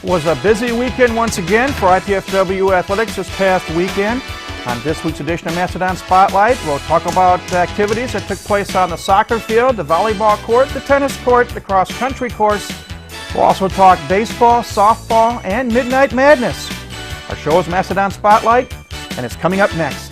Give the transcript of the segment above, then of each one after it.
Was a busy weekend once again for IPFW athletics this past weekend. On this week's edition of Mastodon Spotlight, we'll talk about activities that took place on the soccer field, the volleyball court, the tennis court, the cross-country course. We'll also talk baseball, softball, and Midnight Madness. Our show is Mastodon Spotlight, and it's coming up next.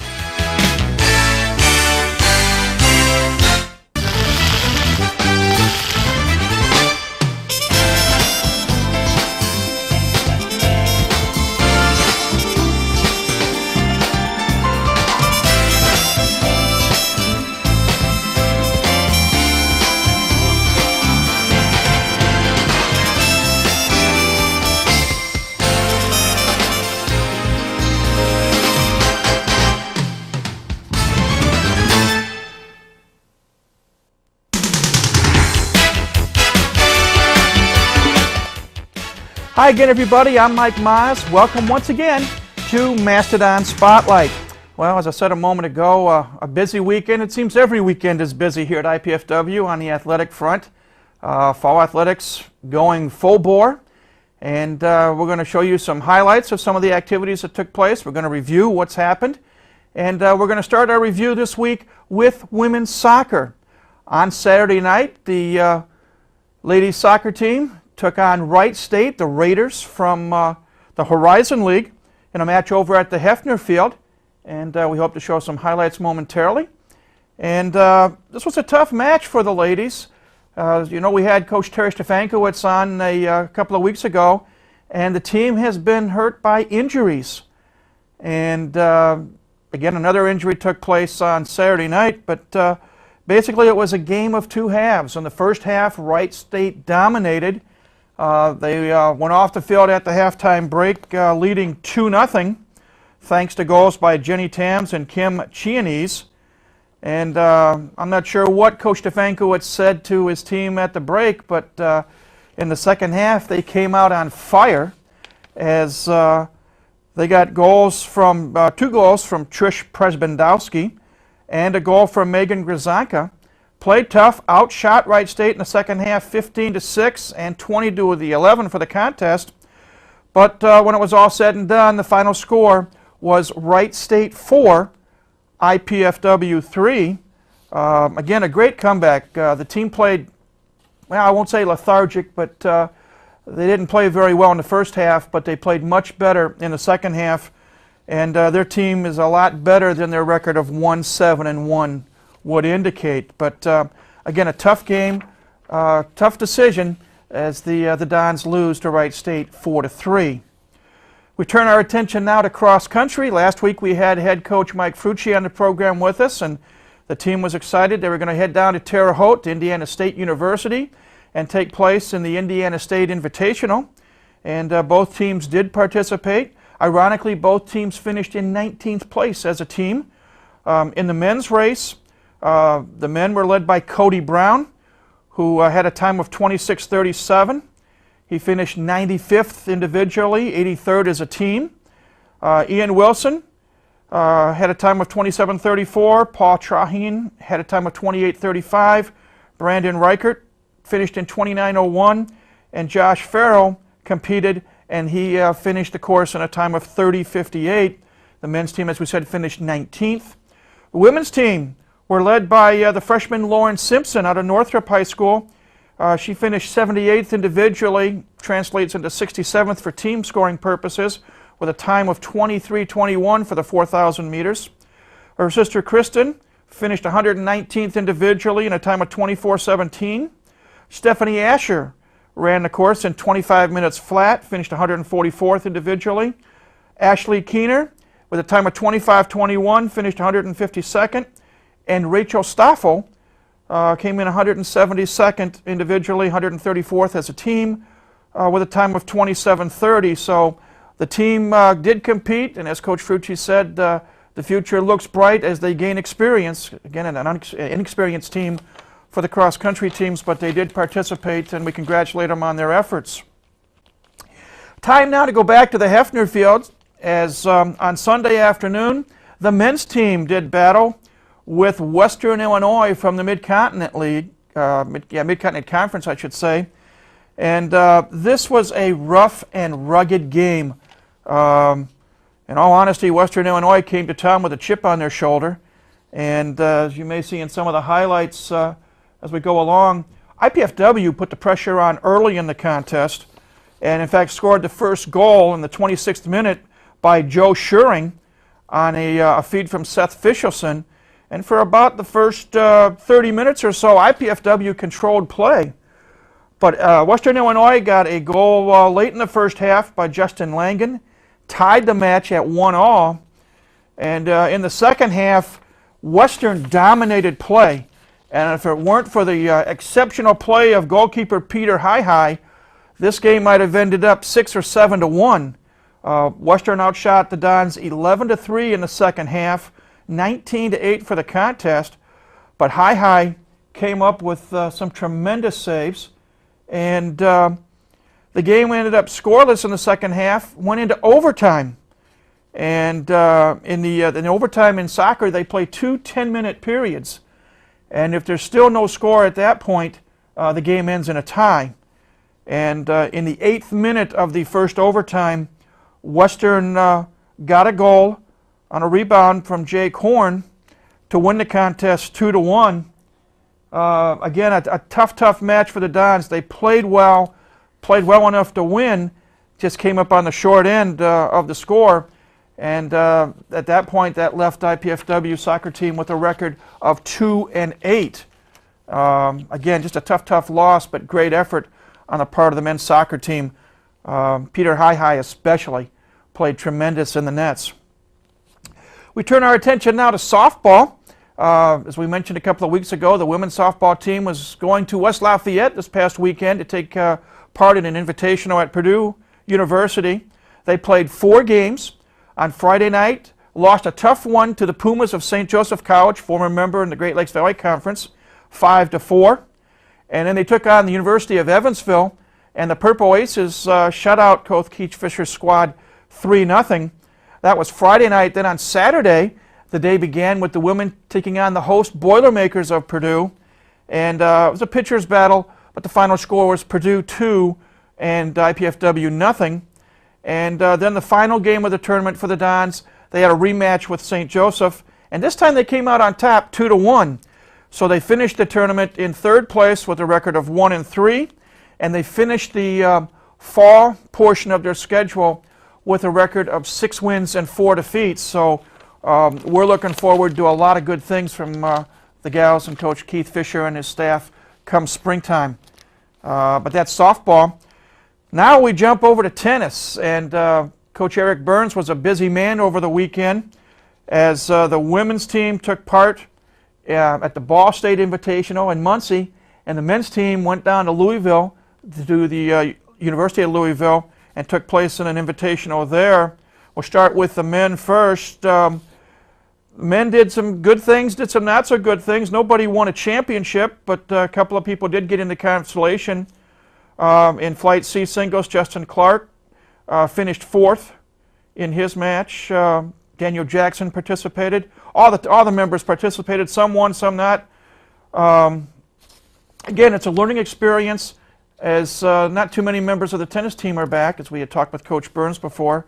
Hi again, everybody. I'm Mike Maas. Welcome once again to Mastodon Spotlight. Well, as I said a moment ago, a busy weekend. It seems every weekend is busy here at IPFW on the athletic front. Fall athletics going full bore. And we're going to show you some highlights of some of the activities that took place. We're going to review what's happened. And we're going to start our review this week with women's soccer. On Saturday night, the ladies soccer team took on Wright State, the Raiders from the Horizon League, in a match over at the Hefner Field. And we hope to show some highlights momentarily. And this was a tough match for the ladies. You know, we had Coach Terry Stefankowitz on a couple of weeks ago, and the team has been hurt by injuries. And again, another injury took place on Saturday night, but basically it was a game of two halves. In the first half, Wright State dominated. They went off the field at the halftime break, leading 2-0, thanks to goals by Jenny Tams and Kim Chianese. And I'm not sure what Coach Stefankowitz said to his team at the break, but in the second half they came out on fire as they got goals from two goals from Trish Presbendowski and a goal from Megan Grzanka. Played tough, outshot Wright State in the second half 15-6 and 20-11 for the contest. But when it was all said and done, the final score was Wright State 4, IPFW 3. Again, a great comeback. The team played, well, I won't say lethargic, but they didn't play very well in the first half, but they played much better in the second half. And their team is a lot better than their record of 1-7-1. Would indicate. But again, a tough game, tough decision as the Dons lose to Wright State 4-3. We turn our attention now to cross country. Last week we had head coach Mike Frucci on the program with us, and the team was excited. They were going to head down to Terre Haute, Indiana State University, and take place in the Indiana State Invitational. And both teams did participate. Ironically, both teams finished in 19th place as a team. In the men's race, the men were led by Cody Brown, who had a time of 26:37. He finished 95th individually, 83rd as a team. Ian Wilson had a time of 27:34. Paul Trahin had a time of 28:35. Brandon Reichert finished in 29:01. And Josh Farrell competed, and he finished the course in a time of 30:58. The men's team, as we said, finished 19th. The women's team were led by the freshman Lauren Simpson out of Northrop High School. She finished 78th individually, translates into 67th for team scoring purposes, with a time of 23:21 for the 4,000 meters. Her sister Kristen finished 119th individually in a time of 24:17. Stephanie Asher ran the course in 25 minutes flat, finished 144th individually. Ashley Keener, with a time of 25:21, finished 152nd. And Rachel Stoffel came in 172nd individually, 134th as a team, with a time of 27:30. So the team did compete, and as Coach Frucci said, the future looks bright as they gain experience. Again, an inexperienced team for the cross-country teams, but they did participate, and we congratulate them on their efforts. Time now to go back to the Hefner Field, as on Sunday afternoon, the men's team did battle with Western Illinois from the Mid-Continent League, Mid-Continent Conference, I should say. And this was a rough and rugged game. In all honesty, Western Illinois came to town with a chip on their shoulder. And as you may see in some of the highlights as we go along, IPFW put the pressure on early in the contest and in fact scored the first goal in the 26th minute by Joe Schuring on a feed from Seth Fishelson. And for about the first 30 minutes or so, IPFW controlled play. But Western Illinois got a goal late in the first half by Justin Langen, tied the match at 1-1. And in the second half, Western dominated play. And if it weren't for the exceptional play of goalkeeper Peter Hi-Hi, this game might have ended up 6 or 7-1. Western outshot the Dons 11-3 in the second half, 19-8 for the contest. But Hi-Hi came up with some tremendous saves. And the game ended up scoreless in the second half, went into overtime. And in the overtime in soccer, they play 2 10-minute periods. And if there's still no score at that point, the game ends in a tie. And in the 8th minute of the first overtime, Western got a goal on a rebound from Jake Horn to win the contest 2-1. Again, a tough match for the Dons. They played well enough to win, just came up on the short end of the score. And at that point, that left IPFW soccer team with a record of 2-8. Again, just a tough loss, but great effort on the part of the men's soccer team. Peter Hi-Hi especially played tremendous in the nets. We turn our attention now to softball. As we mentioned a couple of weeks ago, the women's softball team was going to West Lafayette this past weekend to take part in an invitational at Purdue University. They played 4 games. On Friday night, lost a tough one to the Pumas of St. Joseph College, former member in the Great Lakes Valley Conference, 5-4. And then they took on the University of Evansville, and the Purple Aces shut out Coach Keith Fisher's squad 3-0. That was Friday night. Then on Saturday, the day began with the women taking on the host Boilermakers of Purdue. And it was a pitcher's battle, but the final score was Purdue 2 and IPFW 0. And then the final game of the tournament for the Dons, they had a rematch with St. Joseph, and this time they came out on top 2-1. So they finished the tournament in 3rd place with a record of 1-3, and they finished the fall portion of their schedule with a record of 6 wins and 4 defeats. So we're looking forward to a lot of good things from the gals and Coach Keith Fisher and his staff come springtime. But that's softball. Now we jump over to tennis, and Coach Eric Burns was a busy man over the weekend as the women's team took part at the Ball State Invitational in Muncie, and the men's team went down to Louisville to do the University of Louisville and took place in an invitational there. We'll start with the men first. Men did some good things, did some not so good things. Nobody won a championship, but a couple of people did get into consolation. In Flight C singles, Justin Clark finished 4th in his match. Daniel Jackson participated. All the members participated. Some won, some not. Again, it's a learning experience, as not too many members of the tennis team are back, as we had talked with Coach Burns before.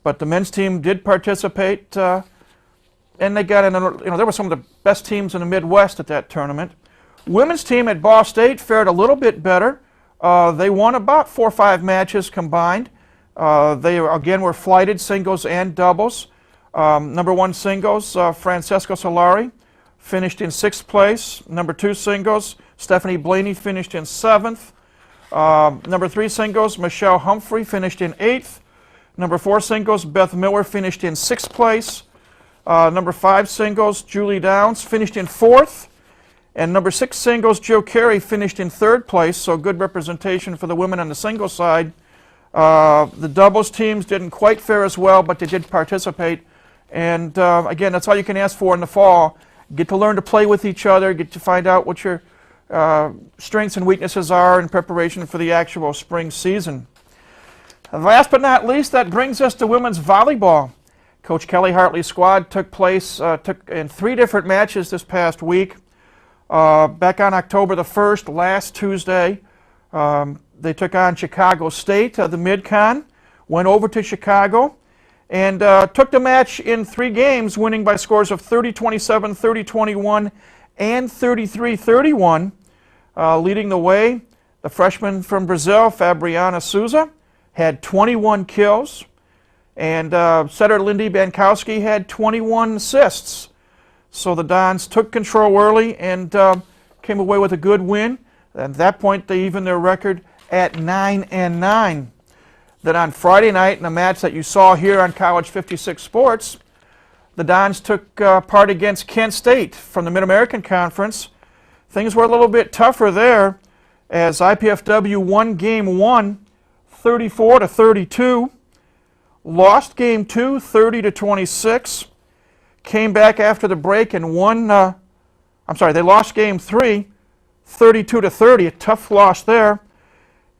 But the men's team did participate, and they got in. There were some of the best teams in the Midwest at that tournament. Women's team at Ball State fared a little bit better. They won about 4 or 5 matches combined. They, again, were flighted singles and doubles. Number 1 singles, Francesca Solari, finished in 6th place. Number 2 singles, Stephanie Blaney, finished in 7th. Number 3 singles, Michelle Humphrey, finished in 8th. Number 4 singles, Beth Miller, finished in 6th place. Number 5 singles, Julie Downs, finished in 4th. And number 6 singles, Joe Carey, finished in 3rd place, so good representation for the women on the singles side. The doubles teams didn't quite fare as well, but they did participate. And again, that's all you can ask for in the fall. Get to learn to play with each other, get to find out what your strengths and weaknesses are in preparation for the actual spring season. Last but not least, that brings us to women's volleyball. Coach Kelly Hartley's squad took in 3 different matches this past week. Back on October the 1st, last Tuesday, They took on Chicago State, the Mid-Con, went over to Chicago, and took the match in 3 games, winning by scores of 30-27, 30-21, and 33-31. Leading the way, the freshman from Brazil, Fabiana Souza, had 21 kills, and setter Lindy Bankowski had 21 assists. So the Dons took control early and came away with a good win. At that point, they evened their record at 9-9. Then on Friday night, in a match that you saw here on College 56 Sports, the Dons took part against Kent State from the Mid-American Conference. Things were a little bit tougher there, as IPFW won Game 1, 34-32, lost Game 2, 30-26, came back after the break and won, they lost Game 3, 32-30, a tough loss there.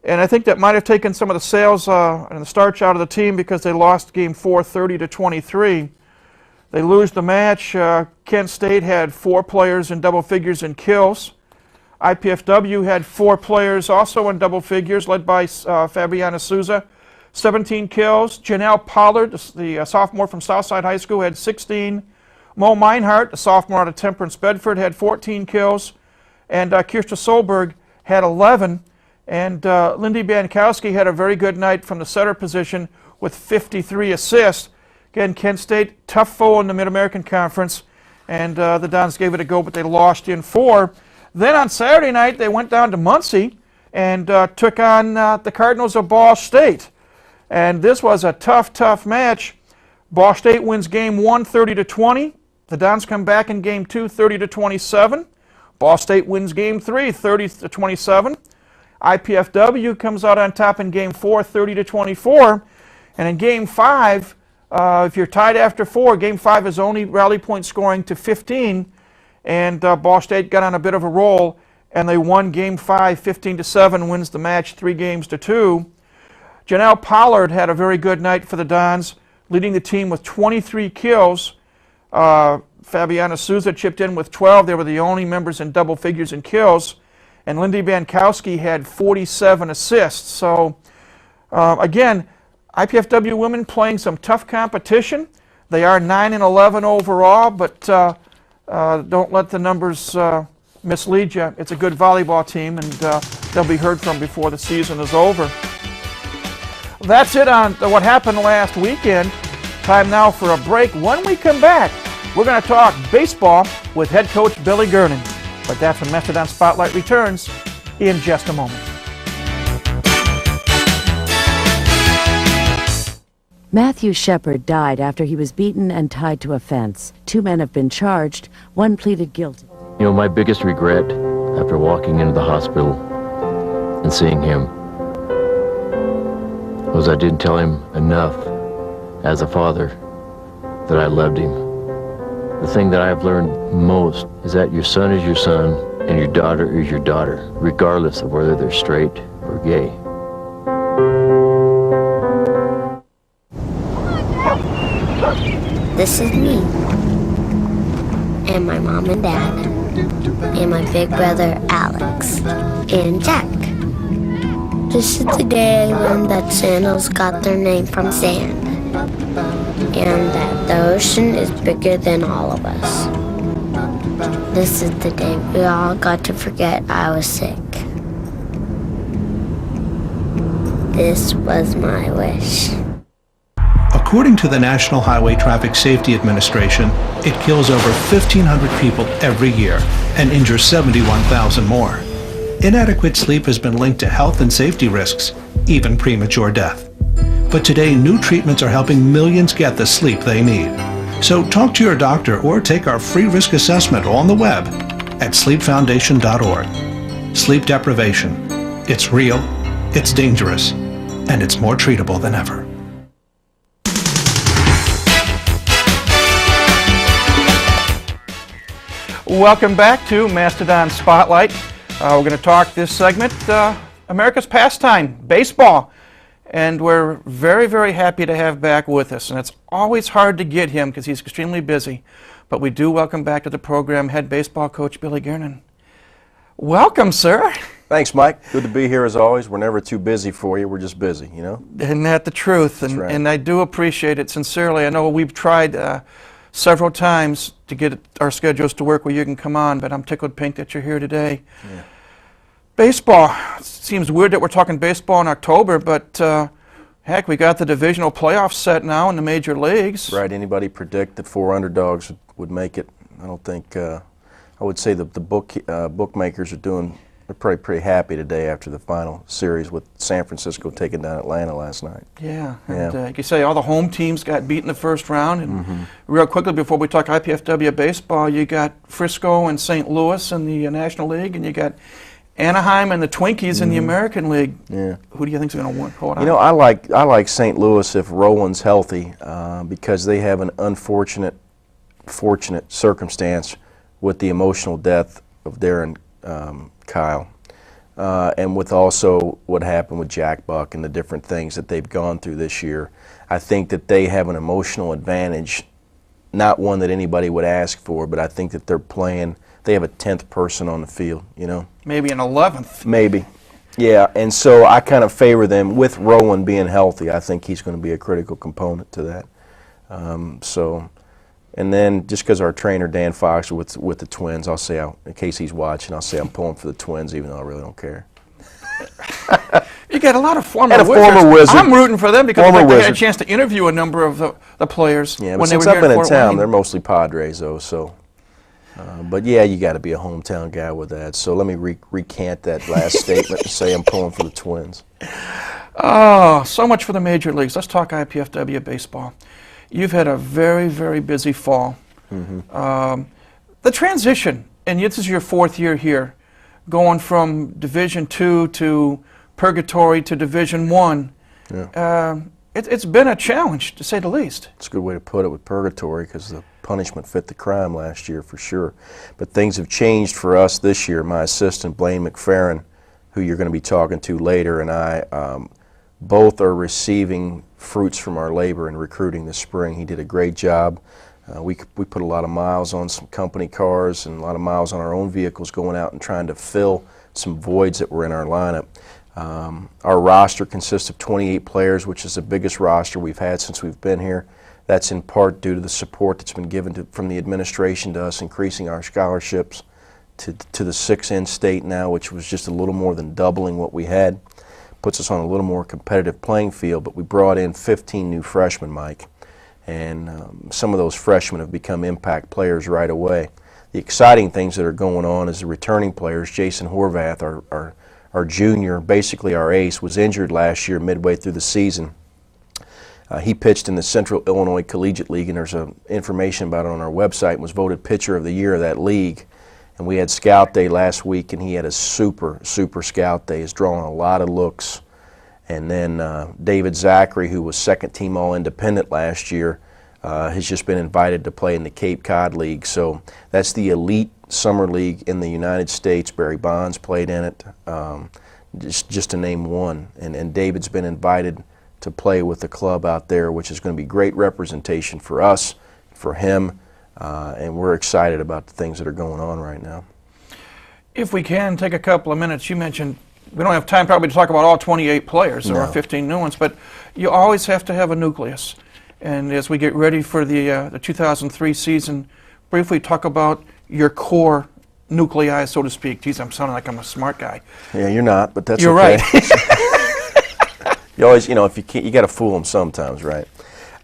And I think that might have taken some of the sails and the starch out of the team because they lost Game 4, 30-23. They lose the match. Kent State had 4 players in double figures in kills. IPFW had 4 players also in double figures, led by Fabiana Souza, 17 kills. Janelle Pollard, the sophomore from Southside High School, had 16. Mo Meinhardt, the sophomore out of Temperance Bedford, had 14 kills. And Kirsta Solberg had 11. And Lindy Bankowski had a very good night from the setter position with 53 assists. Again, Kent State, tough foe in the Mid-American Conference, and the Dons gave it a go, but they lost in 4. Then on Saturday night, they went down to Muncie and took on the Cardinals of Ball State. And this was a tough match. Ball State wins Game 1, 30-20. The Dons come back in Game 2, 30-27. Ball State wins Game 3, 30-27. IPFW comes out on top in Game 4, 30-24. And in Game 5, if you're tied after 4, Game 5 is only rally point scoring to 15. And Ball State got on a bit of a roll, and they won Game 5, 15-7, wins the match 3-2. Janelle Pollard had a very good night for the Dons, leading the team with 23 kills. Fabiana Souza chipped in with 12. They were the only members in double figures in kills. And Lindy Bankowski had 47 assists. So, again, IPFW women playing some tough competition. They are 9-11 overall, but don't let the numbers mislead you. It's a good volleyball team, and they'll be heard from before the season is over. That's it on what happened last weekend. Time now for a break. When we come back, we're going to talk baseball with head coach Billy Gernon. But that's when Mastodon Spotlight returns in just a moment. Matthew Shepard died after he was beaten and tied to a fence. 2 men have been charged. 1 pleaded guilty. You know, my biggest regret after walking into the hospital and seeing him was I didn't tell him enough as a father that I loved him. The thing that I've learned most is that your son is your son and your daughter is your daughter, regardless of whether they're straight or gay. This is me, and my mom and dad, and my big brother Alex, and Jack. This is the day I learned that sandals got their name from sand, and that the ocean is bigger than all of us. This is the day we all got to forget I was sick. This was my wish. According to the National Highway Traffic Safety Administration, it kills over 1,500 people every year and injures 71,000 more. Inadequate sleep has been linked to health and safety risks, even premature death. But today, new treatments are helping millions get the sleep they need. So talk to your doctor or take our free risk assessment on the web at sleepfoundation.org. Sleep deprivation. It's real, it's dangerous, and it's more treatable than ever. Welcome back to Mastodon Spotlight. We're going to talk this segment, America's pastime, baseball. And we're very, very happy to have back with us. And it's always hard to get him because he's extremely busy. But we do welcome back to the program head baseball coach Billy Gernon. Welcome, sir. Thanks, Mike. Good to be here as always. We're never too busy for you. We're just busy, you know? Isn't that the truth? And, That's right. and I do appreciate it sincerely. I know we've tried several times to get our schedules to work where you can come on, but I'm tickled pink that you're here today. Yeah. Baseball. It seems weird that we're talking baseball in October, but heck, we got the divisional playoffs set now in the major leagues. Right. Anybody predict that 4 underdogs would make it? I don't think. I would say the bookmakers are pretty happy today after the final series with San Francisco taking down Atlanta last night. Yeah, and you can say all the home teams got beat in the first round. And real quickly before we talk IPFW baseball, you got Frisco and St. Louis in the National League, and you got Anaheim and the Twinkies in the American League. Yeah. Who do you think is going to win? Hold on. You know, I like St. Louis if Rowan's healthy because they have an fortunate circumstance with the emotional death of Darren Kyle, and with also what happened with Jack Buck and the different things that they've gone through this year. I think that they have an emotional advantage, not one that anybody would ask for, but I think that they have a 10th person on the field, you know? Maybe an 11th. Maybe. Yeah, and so I kind of favor them with Rowan being healthy. I think he's going to be a critical component to that. And then just because our trainer, Dan Fox, with the Twins, I'll say, in case he's watching, I'll say I'm pulling for the Twins, even though I really don't care. You got a lot of former And a Wizards. former Wizard. I'm rooting for them because Former I had a Wizard. chance to interview a number of the players Yeah, when but they since were I've here been in in Fort town, Wayne. they're mostly Padres, though, so. But yeah, you got to be a hometown guy with that. So let me recant that last statement and say I'm pulling for the Twins. Oh, so much for the major leagues. Let's talk IPFW baseball. You've had a very, very busy fall. The transition, and this is your 4th year here, going from Division II to Purgatory to Division I. Yeah. It's been a challenge, to say the least. It's a good way to put it with Purgatory because the punishment fit the crime last year for sure. But things have changed for us this year. My assistant, Blaine McFerrin, who you're going to be talking to later, and I both are receiving fruits from our labor in recruiting this spring. He did a great job. We put a lot of miles on some company cars and a lot of miles on our own vehicles going out and trying to fill some voids that were in our lineup. Our roster consists of 28 players, which is the biggest roster we've had since we've been here. That's in part due to the support that's been given from the administration to us, increasing our scholarships to the 6 in-state now, which was just a little more than doubling what we had. Puts us on a little more competitive playing field, but we brought in 15 new freshmen, Mike. And some of those freshmen have become impact players right away. The exciting things that are going on is the returning players. Jason Horvath, our junior, basically our ace, was injured last year midway through the season. He pitched in the Central Illinois Collegiate League, and there's information about it on our website, and was voted Pitcher of the Year of that league. And we had Scout Day last week, and he had a super Scout Day. He's drawing a lot of looks. And then David Zachary, who was second team All-Independent last year, has just been invited to play in the Cape Cod League. So that's the elite summer league in the United States. Barry Bonds played in it, just to name one. And David's been invited to play with the club out there, which is going to be great representation for us, for him, and we're excited about the things that are going on right now. If we can, take a couple of minutes. You mentioned we don't have time probably to talk about all 28 players. There are 15 new ones, but you always have to have a nucleus. And as we get ready for the 2003 season, briefly talk about your core nuclei, so to speak. Geez, I'm sounding like I'm a smart guy. Yeah, you're not, but that's You're okay. right. You always, if you can't, you got to fool them sometimes, right?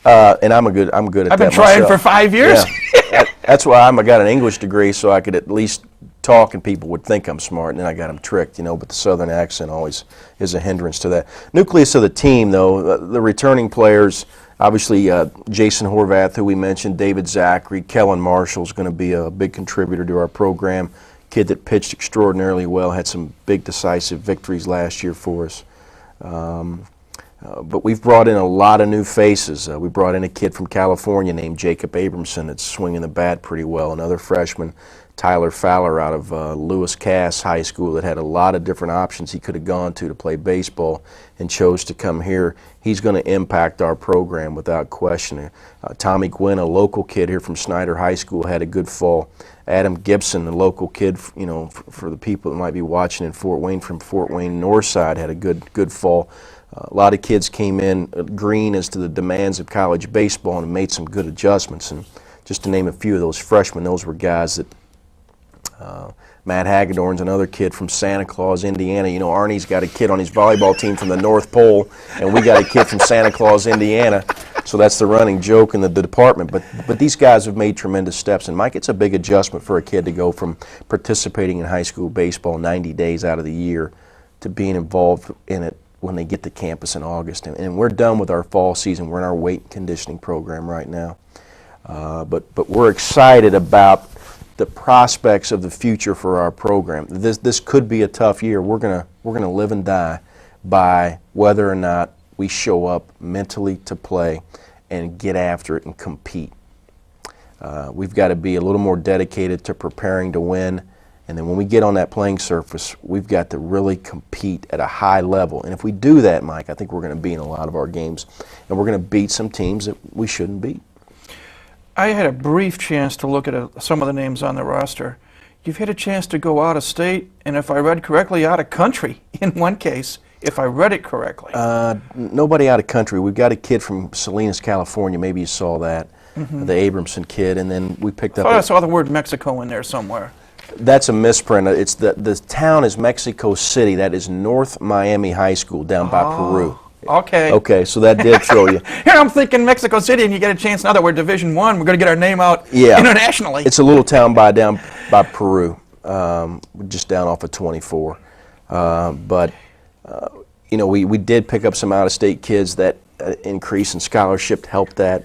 And I'm good at that. I've been trying myself. for 5 years. Yeah. That's why I got an English degree, so I could at least talk and people would think I'm smart, and then I got them tricked, but the southern accent always is a hindrance to that. Nucleus of the team, though, the returning players, obviously Jason Horvath, who we mentioned, David Zachary, Kellen Marshall's going to be a big contributor to our program, kid that pitched extraordinarily well, had some big decisive victories last year for us. But we've brought in a lot of new faces. We brought in a kid from California named Jacob Abramson that's swinging the bat pretty well, another freshman. Tyler Fowler out of Lewis Cass High School that had a lot of different options he could have gone to play baseball and chose to come here. He's going to impact our program without question. Tommy Gwynn, a local kid here from Snyder High School, had a good fall. Adam Gibson, a local kid, you know, for the people that might be watching in Fort Wayne, from Fort Wayne Northside, had a good fall. A lot of kids came in green as to the demands of college baseball and made some good adjustments. And just to name a few of those freshmen, those were guys that Matt Hagedorn's another kid from Santa Claus, Indiana. You know, Arnie's got a kid on his volleyball team from the North Pole, and we got a kid from Santa Claus, Indiana. So that's the running joke in the department. But these guys have made tremendous steps. And, Mike, it's a big adjustment for a kid to go from participating in high school baseball 90 days out of the year to being involved in it when they get to campus in August. And we're done with our fall season. We're in our weight and conditioning program right now. But we're excited about the prospects of the future for our program. This could be a tough year. We're gonna live and die by whether or not we show up mentally to play and get after it and compete. We've got to be a little more dedicated to preparing to win, and then when we get on that playing surface, we've got to really compete at a high level. And if we do that, Mike, I think we're going to be in a lot of our games, and we're going to beat some teams that we shouldn't beat. I had a brief chance to look at some of the names on the roster. You've had a chance to go out of state, and if I read correctly, out of country in one case, if I read it correctly. Nobody out of country. We've got a kid from Salinas, California. Maybe you saw that, the Abramson kid, and then we picked up. I saw the word Mexico in there somewhere. That's a misprint. It's the town is Mexico City. That is North Miami High School down by Peru. Okay. Okay, so that did throw you. Here I'm thinking Mexico City, and you get a chance now that we're Division I, we're going to get our name out internationally. It's a little town down by Peru, just down off of 24. You know, we did pick up some out-of-state kids. That increase in scholarship helped that.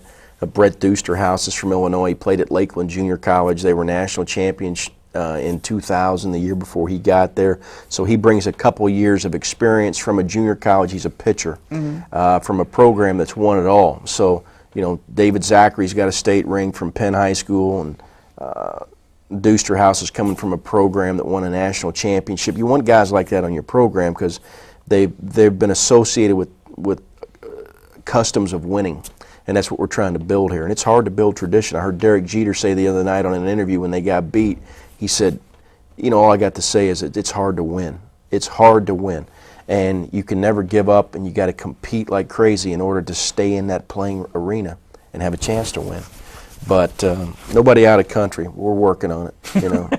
Brett Dusterhouse is from Illinois. He played at Lakeland Junior College. They were national champions in 2000, the year before he got there. So he brings a couple years of experience from a junior college. He's a pitcher from a program that's won it all. So, you know, David Zachary's got a state ring from Penn High School, and Dusterhouse is coming from a program that won a national championship. You want guys like that on your program because they've been associated with customs of winning. And that's what we're trying to build here. And it's hard to build tradition. I heard Derek Jeter say the other night on an interview when they got beat, he said, you know, all I got to say is that it's hard to win. It's hard to win. And you can never give up, and you got to compete like crazy in order to stay in that playing arena and have a chance to win. But nobody out of country. We're working on it, you know.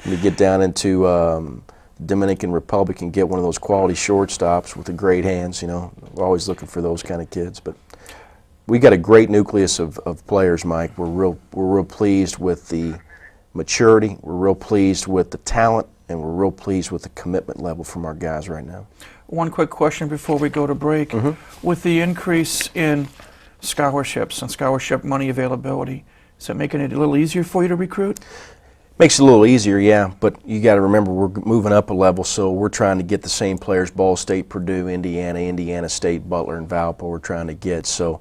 We get down into Dominican Republic and get one of those quality shortstops with the great hands, you know. We're always looking for those kind of kids. But we got a great nucleus of players, Mike. We're real pleased with the maturity. We're real pleased with the talent, and we're real pleased with the commitment level from our guys right now. One quick question before we go to break. With the increase in scholarships and scholarship money availability, is that making it a little easier for you to recruit? Makes it a little easier, yeah, but you got to remember we're moving up a level, so we're trying to get the same players Ball State, Purdue, Indiana State, Butler, and Valpo we're trying to get. So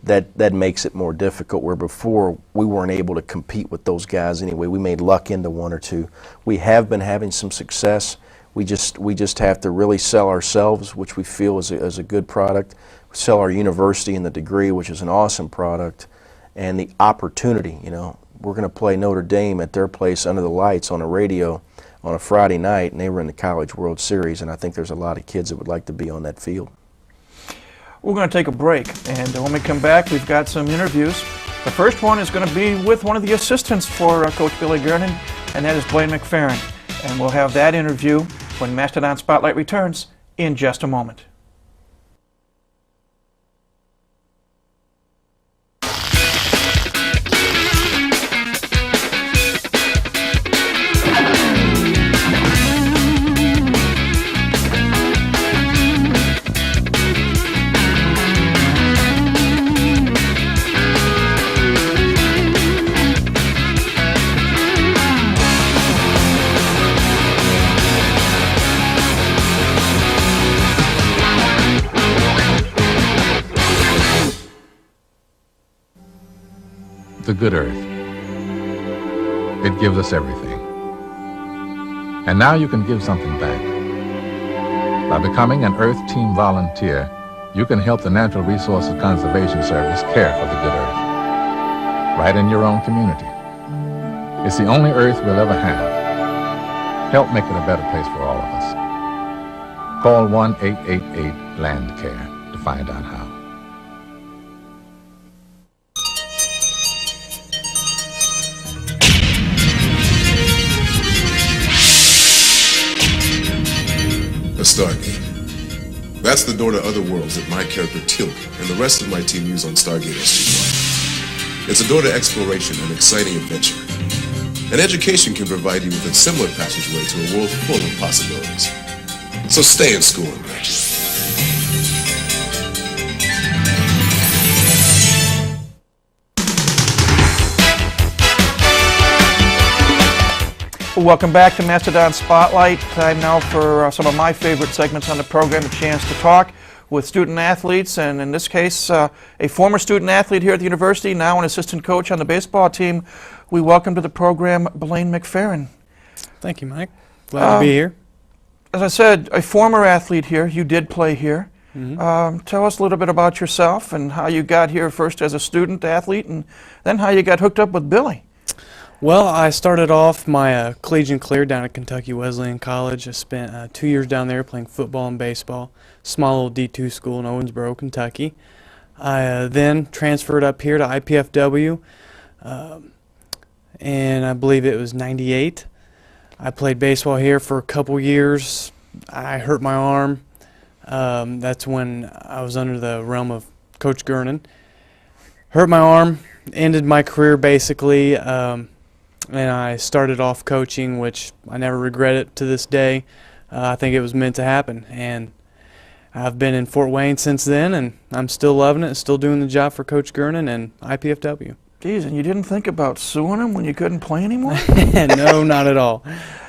that makes it more difficult, where before we weren't able to compete with those guys anyway. We made luck into one or two. We have been having some success. We just have to really sell ourselves, which we feel is a good product. Sell our university and the degree, which is an awesome product, and the opportunity. You know, we're going to play Notre Dame at their place under the lights on a radio on a Friday night, and they were in the College World Series, and I think there's a lot of kids that would like to be on that field. We're going to take a break, and when we come back, we've got some interviews. The first one is going to be with one of the assistants for Coach Billy Gernon, and that is Blaine McFerrin. And we'll have that interview when Mastodon Spotlight returns in just a moment. The good earth, It gives us everything. And now you can give something back. By becoming an Earth Team volunteer, you can help the Natural Resources Conservation Service care for the good Earth, right in your own community. It's the only Earth we'll ever have. Help make it a better place for all of us. Call 1-888-LAND-CARE to find out how. A Stargate. That's the door to other worlds that my character Tilk and the rest of my team use on Stargate SG-1. It's a door to exploration and exciting adventure. And education can provide you with a similar passageway to a world full of possibilities. So stay in school and graduate. Welcome back to Mastodon Spotlight. Time now for some of my favorite segments on the program, a chance to talk with student athletes, and in this case, a former student athlete here at the university, now an assistant coach on the baseball team. We welcome to the program Blaine McFerrin. Thank you, Mike. Glad to be here. As I said, a former athlete here. You did play here. Tell us a little bit about yourself and how you got here first as a student athlete and then how you got hooked up with Billy. Well, I started off my collegiate career down at Kentucky Wesleyan College. I spent 2 years down there playing football and baseball, small little D2 school in Owensboro, Kentucky. I then transferred up here to IPFW, and I believe it was '98. I played baseball here for a couple years. I hurt my arm. That's when I was under the realm of Coach Gernon. Hurt my arm, ended my career basically. And I started off coaching, which I never regret it to this day. I think it was meant to happen, and I've been in Fort Wayne since then, and I'm still loving it, still doing the job for Coach Gernon and IPFW. Geez, and you didn't think about suing him when you couldn't play anymore? No, not at all.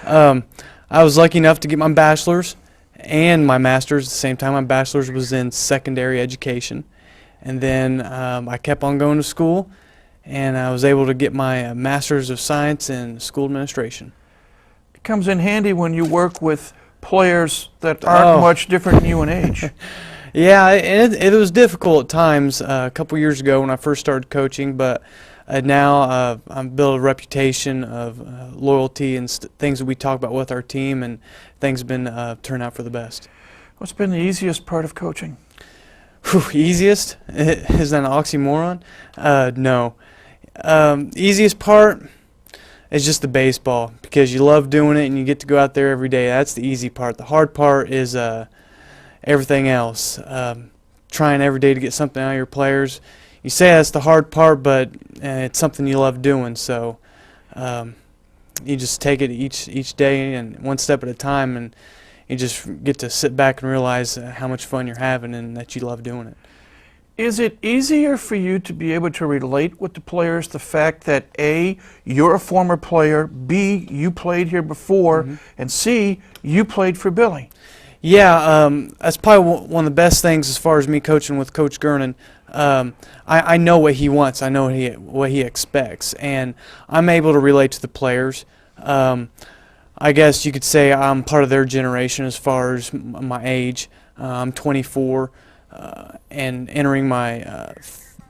I was lucky enough to get my bachelor's and my master's at the same time. My bachelor's was in secondary education, and then I kept on going to school, and I was able to get my Master's of Science in School Administration. It comes in handy when you work with players that aren't much different than you in age. Yeah, and it was difficult at times a couple years ago when I first started coaching, but now I've built a reputation of loyalty and things that we talk about with our team, and things have been turned out for the best. What's been the easiest part of coaching? Easiest? Is that an oxymoron? No. Easiest part is just the baseball, because you love doing it and you get to go out there every day. That's the easy part. The hard part is everything else. Trying every day to get something out of your players. You say that's the hard part, but it's something you love doing. So you just take it each day and one step at a time, and you just get to sit back and realize how much fun you're having and that you love doing it. Is it easier for you to be able to relate with the players, the fact that A, you're a former player, B, you played here before, and C, you played for Billy? Yeah, that's probably one of the best things as far as me coaching with Coach Gernon. I know what he wants. I know what he expects, and I'm able to relate to the players. I guess you could say I'm part of their generation as far as my age. I'm 24 and entering my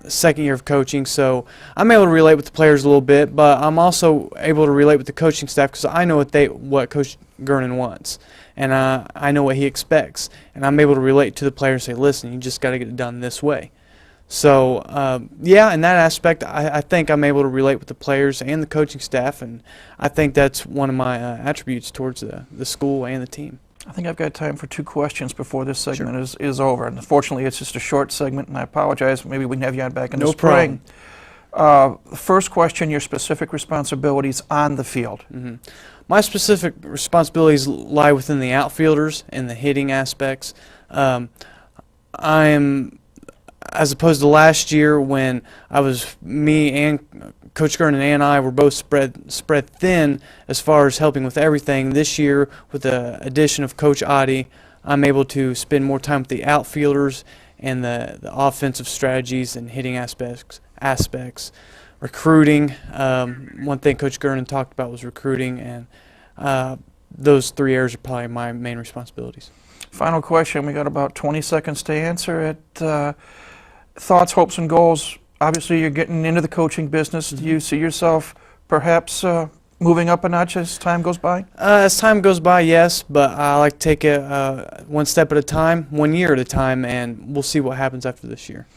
second year of coaching, so I'm able to relate with the players a little bit, but I'm also able to relate with the coaching staff because I know what Coach Gernon wants, and I know what he expects, and I'm able to relate to the players and say, listen, you just got to get it done this way. So, yeah, in that aspect, I think I'm able to relate with the players and the coaching staff, and I think that's one of my attributes towards the school and the team. I think I've got time for 2 questions before this segment is over. And unfortunately, it's just a short segment, and I apologize. Maybe we can have you on back in the spring. The first question, your specific responsibilities on the field. My specific responsibilities lie within the outfielders and the hitting aspects. I am, as opposed to last year when me and Coach Gernon and I were both spread thin as far as helping with everything. This year, with the addition of Coach Adi, I'm able to spend more time with the outfielders and the offensive strategies and hitting aspects. recruiting. One thing Coach Gernon talked about was recruiting, and those 3 areas are probably my main responsibilities. Final question. We got about 20 seconds to answer it. Thoughts, hopes, and goals. Obviously, you're getting into the coaching business. Do you see yourself perhaps moving up a notch as time goes by? As time goes by, yes, but I like to take it one step at a time, 1 year at a time, and we'll see what happens after this year.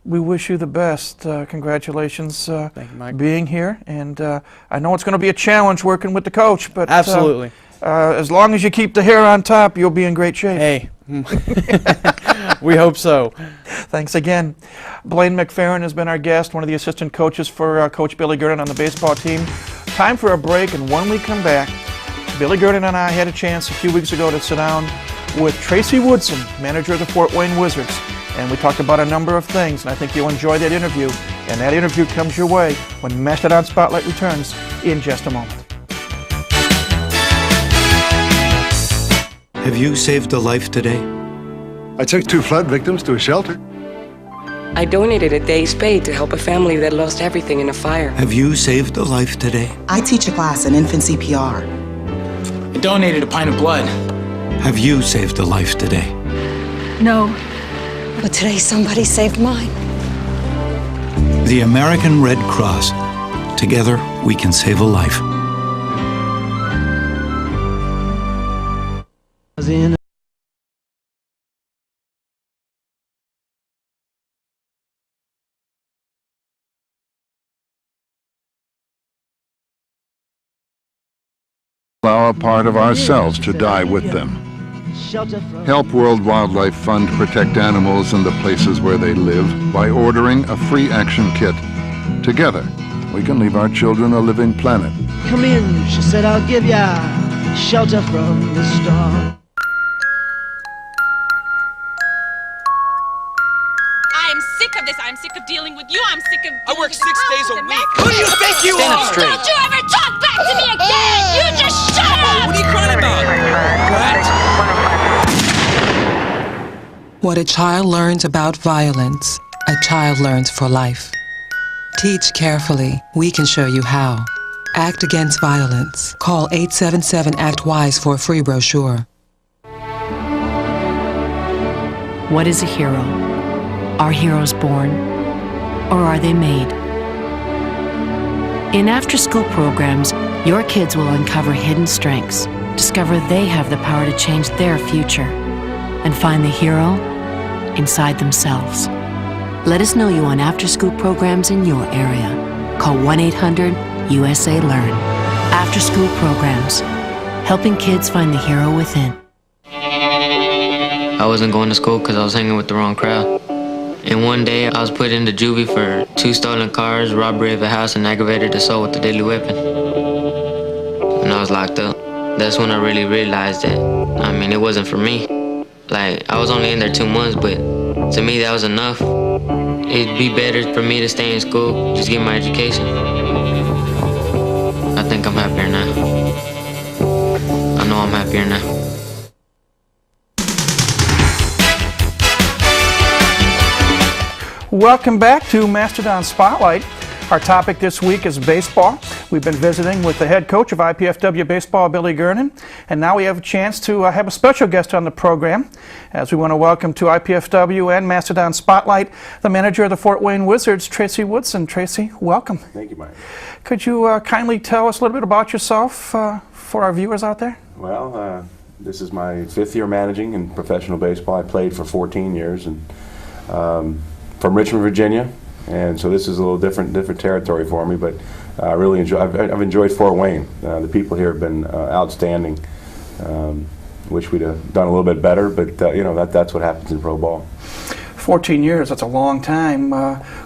We wish you the best. Congratulations Thank you, Mike. being here. And I know it's going to be a challenge working with the coach, but Absolutely. As long as you keep the hair on top, you'll be in great shape. Hey, we hope so. Thanks again. Blaine McFerrin has been our guest, one of the assistant coaches for Coach Billy Gernon on the baseball team. Time for a break, and when we come back, Billy Gernon and I had a chance a few weeks ago to sit down with Tracy Woodson, manager of the Fort Wayne Wizards, and we talked about a number of things, and I think you'll enjoy that interview. And that interview comes your way when Mastodon Spotlight returns in just a moment. Have you saved a life today? I took 2 flood victims to a shelter. I donated a day's pay to help a family that lost everything in a fire. Have you saved a life today? I teach a class in infant CPR. I donated a pint of blood. Have you saved a life today? No, but today somebody saved mine. The American Red Cross. Together, we can save a life. Allow a part of ourselves to die with them. Help World Wildlife Fund protect animals in the places where they live by ordering a free action kit. Together, we can leave our children a living planet. Come in, she said, I'll give ya shelter from the storm. I'm sick of this. I'm sick of dealing with you. I'm sick of I work 6 days a week. Who do you think you Stand are? up straight. Don't you ever talk back to me again! You just shut up! What are you crying about? What a child learns about violence, a child learns for life. Teach carefully. We can show you how. Act against violence. Call 877-ACT-WISE for a free brochure. What is a hero? Are heroes born, or are they made? In after-school programs, your kids will uncover hidden strengths, discover they have the power to change their future, and find the hero inside themselves. Let us know you on after-school programs in your area. Call 1-800-USA-LEARN. After-school programs, helping kids find the hero within. I wasn't going to school because I was hanging with the wrong crowd. And one day I was put into juvie for 2 stolen cars, robbery of a house, and aggravated assault with a deadly weapon. When I was locked up, that's when I really realized that, it wasn't for me. Like, I was only in there 2 months, but to me that was enough. It'd be better for me to stay in school, just get my education. I think I'm happier now. I know I'm happier now. Welcome back to Mastodon Spotlight. Our topic this week is baseball. We've been visiting with the head coach of IPFW Baseball, Billy Gernon, and now we have a chance to have a special guest on the program as we want to welcome to IPFW and Mastodon Spotlight the manager of the Fort Wayne Wizards, Tracy Woodson. Tracy, welcome. Thank you, Mike. Could you kindly tell us a little bit about yourself for our viewers out there? Well, this is my 5th year managing in professional baseball. I played for 14 years and from Richmond, Virginia, and so this is a little different territory for me, but I really enjoy. I've enjoyed Fort Wayne. The people here have been outstanding. Wish we'd have done a little bit better, but that's what happens in pro ball. 14 years, that's a long time.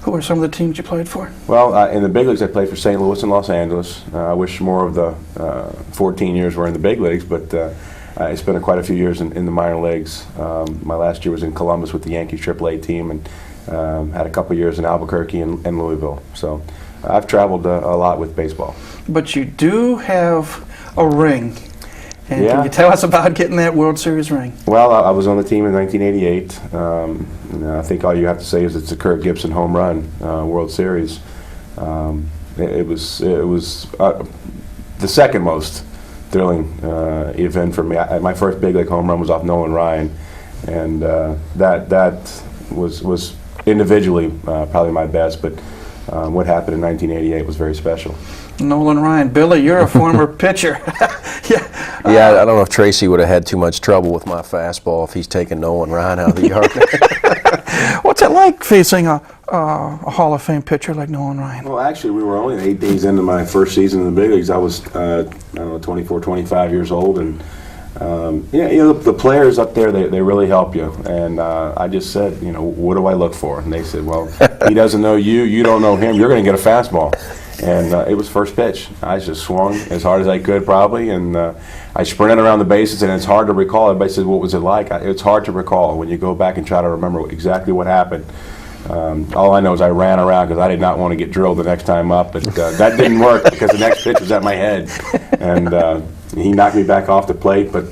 Who are some of the teams you played for? Well, in the big leagues I played for St. Louis and Los Angeles. I wish more of the 14 years were in the big leagues, but I spent quite a few years in the minor leagues. My last year was in Columbus with the Yankees AAA team, and had a couple years in Albuquerque and Louisville. So I've traveled a lot with baseball. But you do have a ring. And yeah. Can you tell us about getting that World Series ring? Well, I was on the team in 1988. I think all you have to say is it's a Kirk Gibson home run World Series. It was the second most thrilling event for me. My first big league home run was off Nolan Ryan, and that was individually probably my best, but what happened in 1988 was very special. Nolan Ryan. Billy, you're a former pitcher. Yeah, I don't know if Tracy would have had too much trouble with my fastball if he's taken Nolan Ryan out of the yard. What's it like facing a Hall of Fame pitcher like Nolan Ryan? Well, actually, we were only 8 days into my first season in the big leagues. I was, I don't know, 24, 25 years old, and yeah, you know, the players up there, they really help you. And I just said, you know, what do I look for? And they said, well, he doesn't know you, you don't know him, you're going to get a fastball. And it was first pitch. I just swung as hard as I could, probably, and I sprinted around the bases, and it's hard to recall. Everybody says, what was it like? It's hard to recall when you go back and try to remember exactly what happened. All I know is I ran around because I did not want to get drilled the next time up, but that didn't work because the next pitch was at my head, and he knocked me back off the plate. But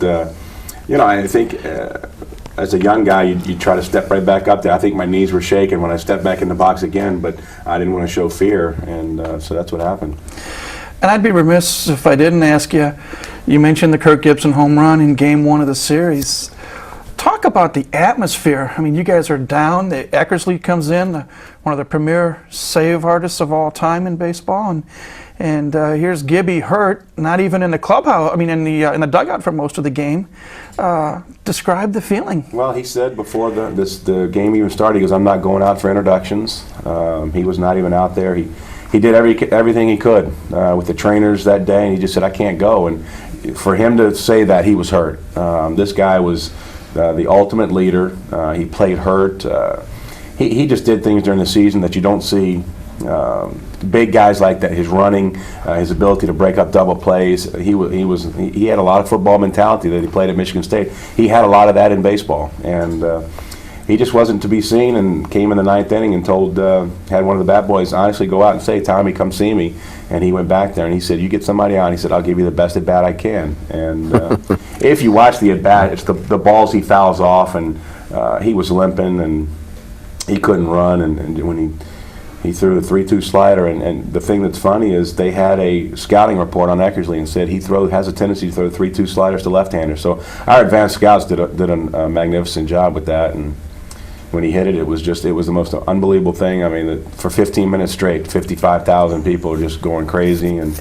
you know, I think as a young guy, you try to step right back up there. I think my knees were shaking when I stepped back in the box again, but I didn't want to show fear, and so that's what happened. And I'd be remiss if I didn't ask you, you mentioned the Kirk Gibson home run in Game 1 of the series. Talk about the atmosphere. I mean, you guys are down. The Eckersley comes in, one of the premier save artists of all time in baseball, and here's Gibby hurt, not even in the clubhouse. I mean, in the dugout for most of the game. Describe the feeling. Well, he said before the game even started, he goes, "I'm not going out for introductions." He was not even out there. He did everything he could with the trainers that day, and he just said, "I can't go." And for him to say that, he was hurt. This guy was the ultimate leader. He played hurt. He just did things during the season that you don't see. Big guys like that, his running, his ability to break up double plays. He had a lot of football mentality that he played at Michigan State. He had a lot of that in baseball, and he just wasn't to be seen. And came in the ninth inning and had one of the bat boys honestly go out and say, "Tommy, come see me." And he went back there and he said, "You get somebody on." He said, "I'll give you the best at bat I can." And if you watch the at bat, it's the balls he fouls off, and he was limping and he couldn't run, and when he threw the 3-2 slider, and the thing that's funny is they had a scouting report on Eckersley and said he has a tendency to throw 3-2 sliders to left-handers. So our advanced scouts did a magnificent job with that, and when he hit it, it was the most unbelievable thing. I mean, for 15 minutes straight, 55,000 people were just going crazy, and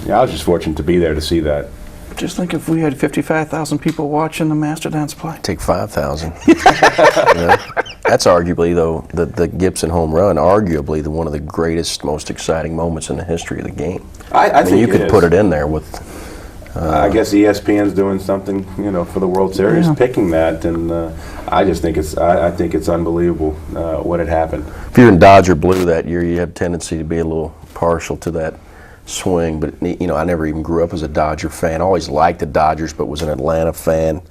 yeah, I was just fortunate to be there to see that. Just think if we had 55,000 people watching the Mastodons play. Take 5,000. Yeah. That's arguably, though, the Gibson home run, arguably one of the greatest, most exciting moments in the history of the game. I think you could put it in there with. I guess ESPN's doing something, you know, for the World Series, picking that, and I just think I think it's unbelievable what had happened. If you're in Dodger blue that year, you have a tendency to be a little partial to that swing, but you know, I never even grew up as a Dodger fan. I always liked the Dodgers, but was an Atlanta fan.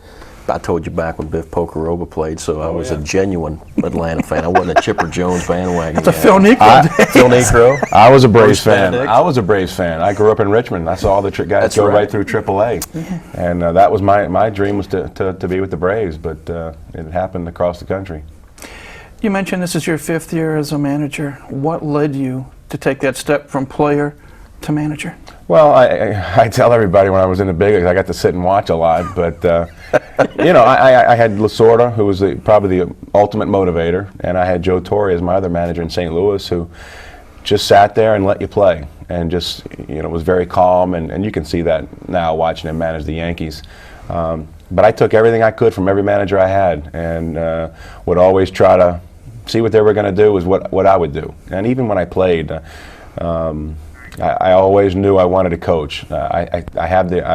I told you back when Biff Pocoroba played, so I was a genuine Atlanta fan. I wasn't a Chipper Jones bandwagon. That's a Phil Niekro. Phil Niekro. I was a Braves fan. I was a Braves fan. I grew up in Richmond. I saw the guys go right through AAA, and that was my dream was to be with the Braves, but it happened across the country. You mentioned this is your 5th year as a manager. What led you to take that step from player to manager? Well, I tell everybody when I was in the big leagues, I got to sit and watch a lot, but you know, I had Lasorda, who was probably the ultimate motivator, and I had Joe Torre as my other manager in St. Louis, who just sat there and let you play, and just, you know, was very calm, and you can see that now watching him manage the Yankees. But I took everything I could from every manager I had, and would always try to see what they were going to do is what I would do. And even when I played, I always knew I wanted to coach. I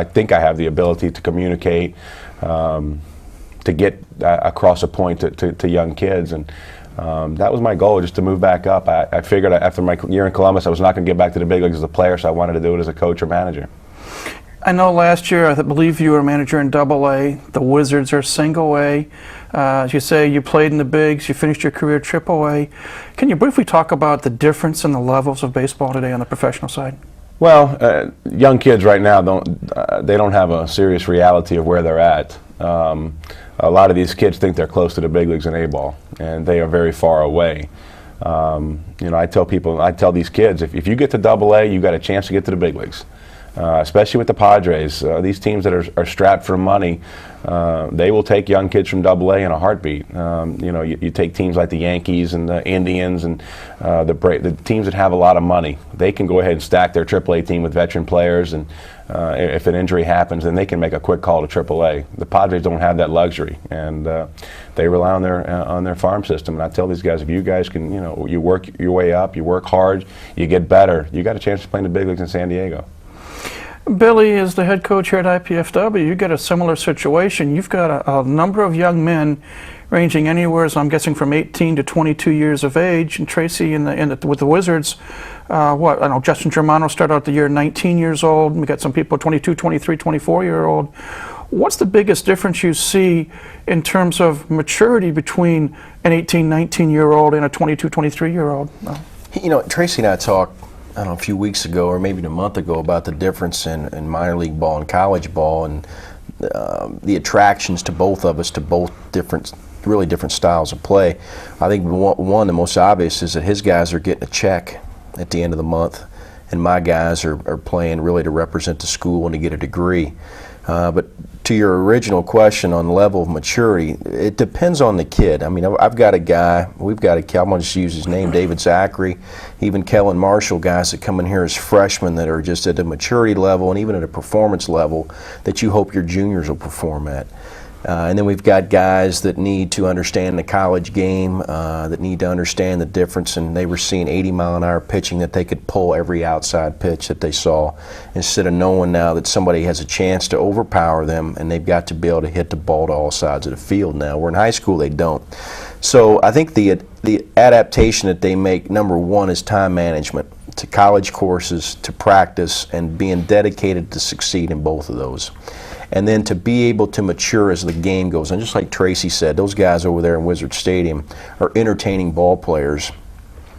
think I have the ability to communicate, to get across a point to young kids, and that was my goal, just to move back up. I figured after my year in Columbus, I was not going to get back to the big leagues as a player, so I wanted to do it as a coach or manager. I know last year, I believe you were a manager in Double-A. The Wizards are Single-A. As you say, you played in the bigs. You finished your career Triple-A. Can you briefly talk about the difference in the levels of baseball today on the professional side? Well, young kids right now don't have a serious reality of where they're at. A lot of these kids think they're close to the big leagues in A-ball, and they are very far away. You know, I tell these kids, if you get to AA, you got a chance to get to the big leagues. Especially with the Padres, these teams that are strapped for money, they will take young kids from AA in a heartbeat. You know, you take teams like the Yankees and the Indians and the teams that have a lot of money. They can go ahead and stack their AAA team with veteran players, and if an injury happens, then they can make a quick call to AAA. The Padres don't have that luxury, and they rely on their farm system. And I tell these guys, if you guys can, you know, you work your way up, you work hard, you get better, you got a chance to play in the big leagues in San Diego. Billy is the head coach here at IPFW. You get a similar situation. You've got a number of young men ranging anywhere, so I'm guessing from 18 to 22 years of age. And Tracy with the Wizards, I know Justin Germano started out the year 19 years old. We got some people 22, 23, 24-year-old. What's the biggest difference you see in terms of maturity between an 18, 19-year-old and a 22, 23-year-old? You know, Tracy and I talked, I don't know, a few weeks ago or maybe a month ago about the difference in minor league ball and college ball, and the attractions to both of us to both really different styles of play. I think one, the most obvious, is that his guys are getting a check at the end of the month, and my guys are playing really to represent the school and to get a degree. But to your original question on level of maturity, it depends on the kid. I mean, I've got a guy, we've got a kid, I'm going to just use his name, David Zachary, even Kellen Marshall, guys that come in here as freshmen that are just at a maturity level and even at a performance level that you hope your juniors will perform at. And then we've got guys that need to understand the college game, that need to understand the difference, and they were seeing 80-mile-an-hour pitching that they could pull every outside pitch that they saw, instead of knowing now that somebody has a chance to overpower them and they've got to be able to hit the ball to all sides of the field now. Where in high school they don't. So I think the adaptation that they make, number one, is time management, to college courses, to practice, and being dedicated to succeed in both of those. And then to be able to mature as the game goes. And just like Tracy said, those guys over there in Wizard Stadium are entertaining ball players.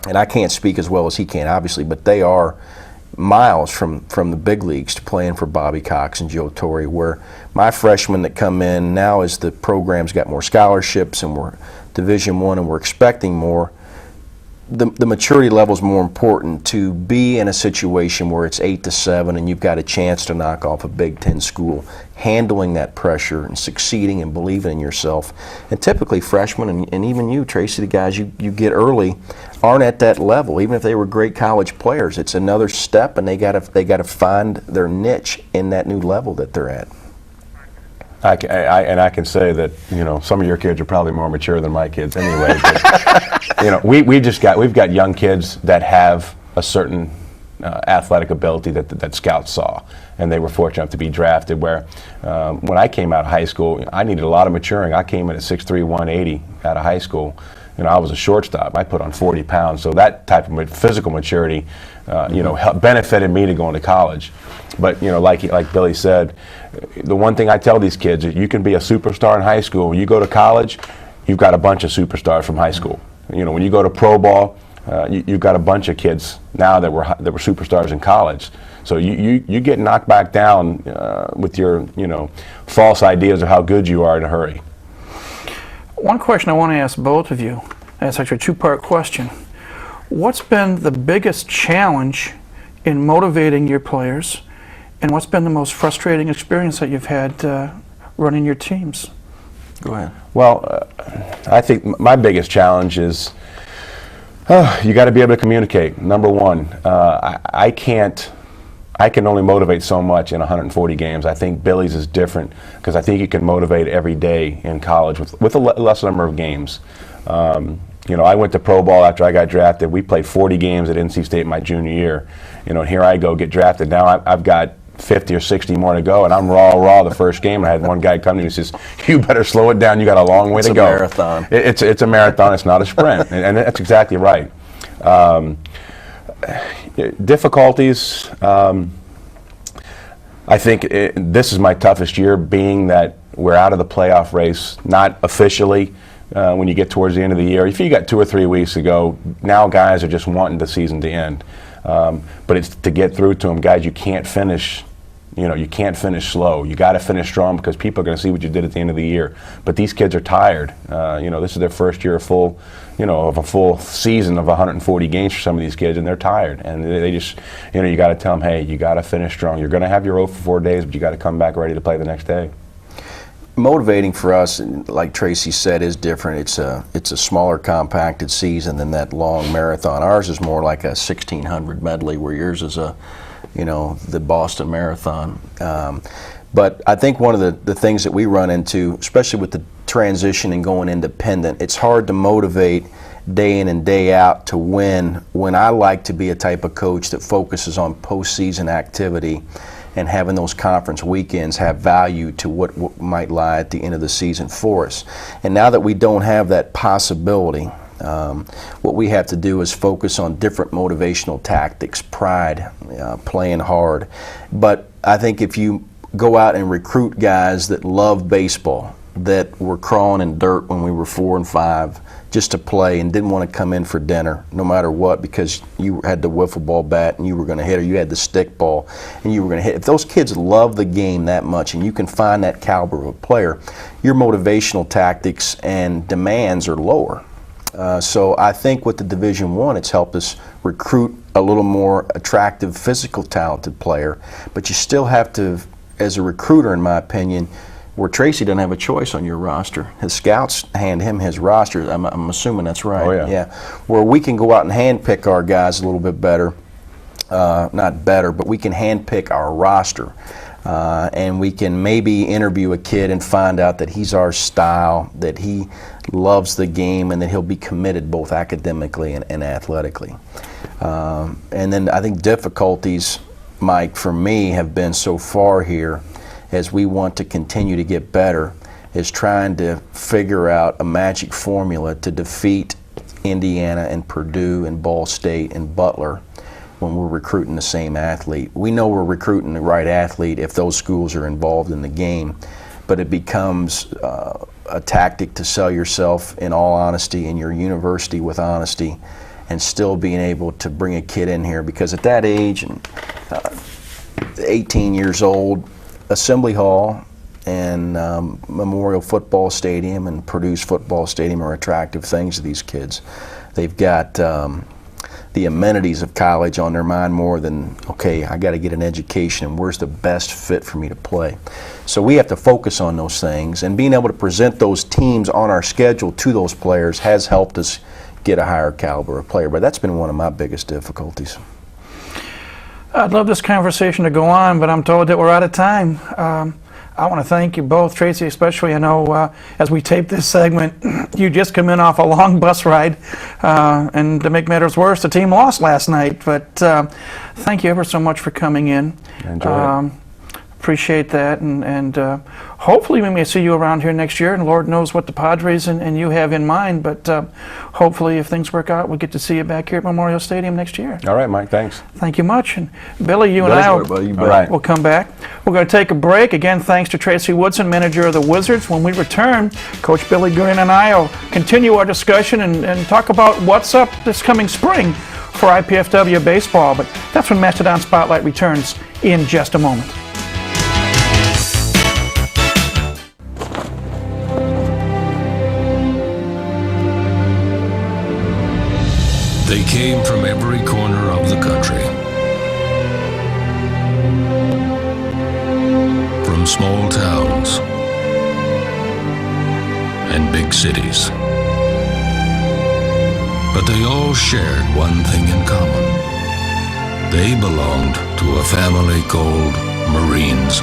And I can't speak as well as he can, obviously, but they are miles from the big leagues to playing for Bobby Cox and Joe Torre, where my freshmen that come in now, as the program's got more scholarships and we're Division I and we're expecting more, the maturity level is more important to be in a situation where it's 8 to 7 and you've got a chance to knock off a Big Ten school, handling that pressure and succeeding and believing in yourself. And typically freshmen, and even you, Tracy, the guys you get early, aren't at that level. Even if they were great college players, it's another step, and they got to find their niche in that new level that they're at. I can say that, you know, some of your kids are probably more mature than my kids anyway. But, you know, we've got young kids that have a certain athletic ability that scouts saw, and they were fortunate enough to be drafted. Where when I came out of high school, I needed a lot of maturing. I came in at 6'3", 180 out of high school. You know, I was a shortstop. I put on 40 pounds, so that type of physical maturity, you know, benefited me to go into college. But, you know, like Billy said, the one thing I tell these kids is you can be a superstar in high school. When you go to college, you've got a bunch of superstars from high school. You know, when you go to pro ball, you've got a bunch of kids now that were superstars in college. So you get knocked back down with your, you know, false ideas of how good you are in a hurry. One question I want to ask both of you, and it's actually a two-part question. What's been the biggest challenge in motivating your players, and what's been the most frustrating experience that you've had running your teams? Go ahead. Well, I think my biggest challenge is you got to be able to communicate. Number one, I can only motivate so much in 140 games. I think Billy's is different because I think you can motivate every day in college with a less number of games. You know, I went to pro ball after I got drafted. We played 40 games at NC State my junior year. You know, and here I go, get drafted. Now I've got 50 or 60 more to go, and I'm raw the first game. And I had one guy come to me and says, "You better slow it down. You got a long way to go." It's a marathon. It's a marathon. It's not a sprint, and that's exactly right. Difficulties. I think this is my toughest year, being that we're out of the playoff race, not officially. When you get towards the end of the year, if you got 2 or 3 weeks to go, now guys are just wanting the season to end. But it's to get through to them, guys. You can't finish You know, you can't finish slow. You got to finish strong because people are going to see what you did at the end of the year. But these kids are tired. You know, this is their first year of a full season of 140 games for some of these kids, and they're tired. And they just, you know, you got to tell them, hey, you got to finish strong. You're going to have your 0 for 4 days, but you got to come back ready to play the next day. Motivating for us, like Tracy said, is different. It's a smaller, compacted season than that long marathon. Ours is more like a 1600 medley, where yours is the Boston Marathon. But I think one of the things that we run into, especially with the transition and going independent, it's hard to motivate day in and day out to win when I like to be a type of coach that focuses on postseason activity and having those conference weekends have value to what might lie at the end of the season for us. And now that we don't have that possibility, what we have to do is focus on different motivational tactics, pride, playing hard. But I think if you go out and recruit guys that love baseball, that were crawling in dirt when we were 4 and 5 just to play and didn't want to come in for dinner no matter what because you had the wiffle ball bat and you were going to hit, or you had the stick ball and you were going to hit. If those kids love the game that much and you can find that caliber of a player, your motivational tactics and demands are lower. So I think with the Division I, it's helped us recruit a little more attractive, physical, talented player, but you still have to, as a recruiter, in my opinion, where Tracy doesn't have a choice on your roster. His scouts hand him his roster. I'm assuming that's right. Oh, yeah. Yeah. Where we can go out and handpick our guys a little bit better. Not better, but we can handpick our roster. And we can maybe interview a kid and find out that he's our style, that he loves the game, and that he'll be committed both academically and athletically. And then I think difficulties, Mike, for me have been so far here, as we want to continue to get better, is trying to figure out a magic formula to defeat Indiana and Purdue and Ball State and Butler when we're recruiting the same athlete. We know we're recruiting the right athlete if those schools are involved in the game, but it becomes a tactic to sell yourself in all honesty and your university with honesty, and still being able to bring a kid in here, because at that age, and 18 years old, Assembly Hall and Memorial Football Stadium and Purdue's football stadium are attractive things to these kids. They've got the amenities of college on their mind more than, okay, I got to get an education and where's the best fit for me to play. So we have to focus on those things, and being able to present those teams on our schedule to those players has helped us get a higher caliber of player, but that's been one of my biggest difficulties. I'd love this conversation to go on, but I'm told that we're out of time. I want to thank you both, Tracy especially. I know as we tape this segment, you just come in off a long bus ride, and to make matters worse, the team lost last night. But thank you ever so much for coming in. Enjoy it. Appreciate that, and hopefully we may see you around here next year, and Lord knows what the Padres and you have in mind, but hopefully if things work out, we'll get to see you back here at Memorial Stadium next year. All right, Mike, thanks. Thank you much. And Billy, you and I will come back. We're going to take a break. Again, thanks to Tracy Woodson, manager of the Wizards. When we return, Coach Billy Green and I will continue our discussion and talk about what's up this coming spring for IPFW baseball, but that's when Mastodon Spotlight returns in just a moment. They came from every corner of the country. From small towns and big cities. But they all shared one thing in common. They belonged to a family called Marines.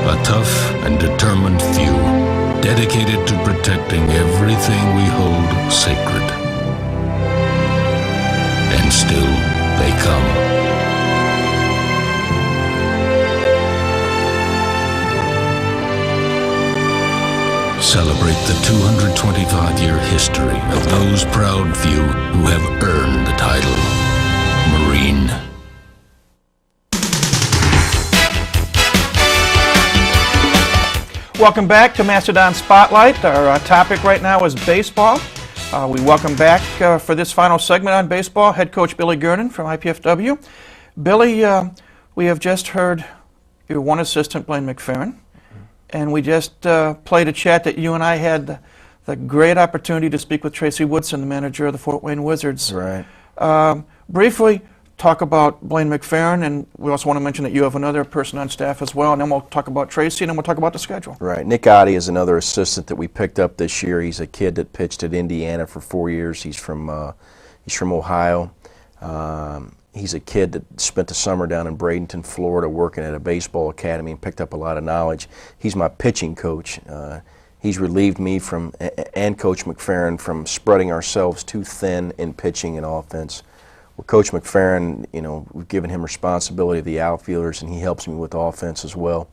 A tough and determined few, dedicated to protecting everything we hold sacred. And still they come. Celebrate the 225-year history of those proud few who have earned the title Marine. Welcome back to Mastodon Spotlight. Our topic right now is baseball. We welcome back for this final segment on baseball head coach Billy Gernon from IPFW. Billy, we have just heard your one assistant, Blaine McFerrin, and we just played a chat that you and I had the great opportunity to speak with Tracy Woodson, the manager of the Fort Wayne Wizards. Right. Briefly, talk about Blaine McFerrin, and we also want to mention that you have another person on staff as well, and then we'll talk about Tracy, and then we'll talk about the schedule. Right. Nick Oddie is another assistant that we picked up this year. He's a kid that pitched at Indiana for 4 years. He's from Ohio. He's a kid that spent the summer down in Bradenton, Florida, working at a baseball academy and picked up a lot of knowledge. He's my pitching coach. He's relieved me from, and Coach McFerrin, from spreading ourselves too thin in pitching and offense. Well, Coach McFerrin, you know, we've given him responsibility of the outfielders, and he helps me with offense as well.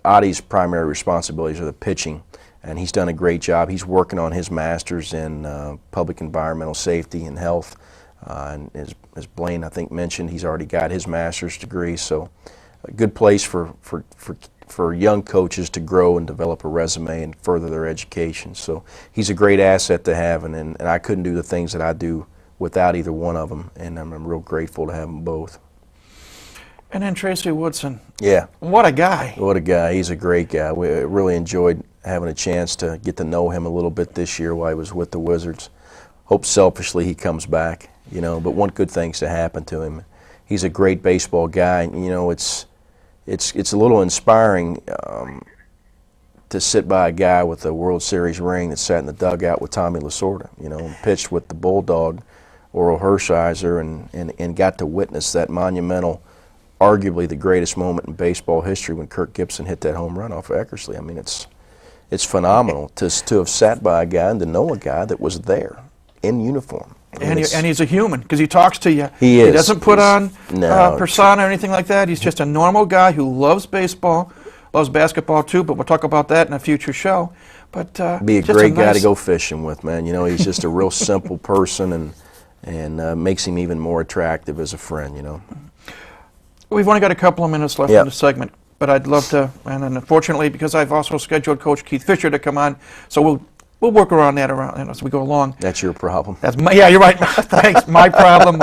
Audie's primary responsibilities are the pitching, and he's done a great job. He's working on his master's in public environmental safety and health. And as Blaine, I think, mentioned, he's already got his master's degree, so a good place for young coaches to grow and develop a resume and further their education. So he's a great asset to have, and I couldn't do the things that I do without either one of them, and I'm real grateful to have them both. And then Tracy Woodson. Yeah. What a guy. What a guy. He's a great guy. We really enjoyed having a chance to get to know him a little bit this year while he was with the Wizards. Hope selfishly he comes back, you know, but want good things to happen to him. He's a great baseball guy, and, you know, it's a little inspiring to sit by a guy with a World Series ring that sat in the dugout with Tommy Lasorda, you know, and pitched with the Bulldog, Oral Hershiser, and got to witness that monumental, arguably the greatest moment in baseball history when Kirk Gibson hit that home run off of Eckersley. I mean, it's phenomenal to have sat by a guy and to know a guy that was there in uniform. I mean, and he's a human, because he talks to you. He is. He doesn't put on persona or anything like that. He's just a normal guy who loves baseball, loves basketball too, but we'll talk about that in a future show. But be a great guy to go fishing with, man. You know, he's just a real simple person, and makes him even more attractive as a friend, you know. We've only got a couple of minutes left in the segment, but I'd love to, and unfortunately, because I've also scheduled Coach Keith Fisher to come on, so we'll work around that as we go along. That's your problem. That's yeah, you're right. Thanks. My problem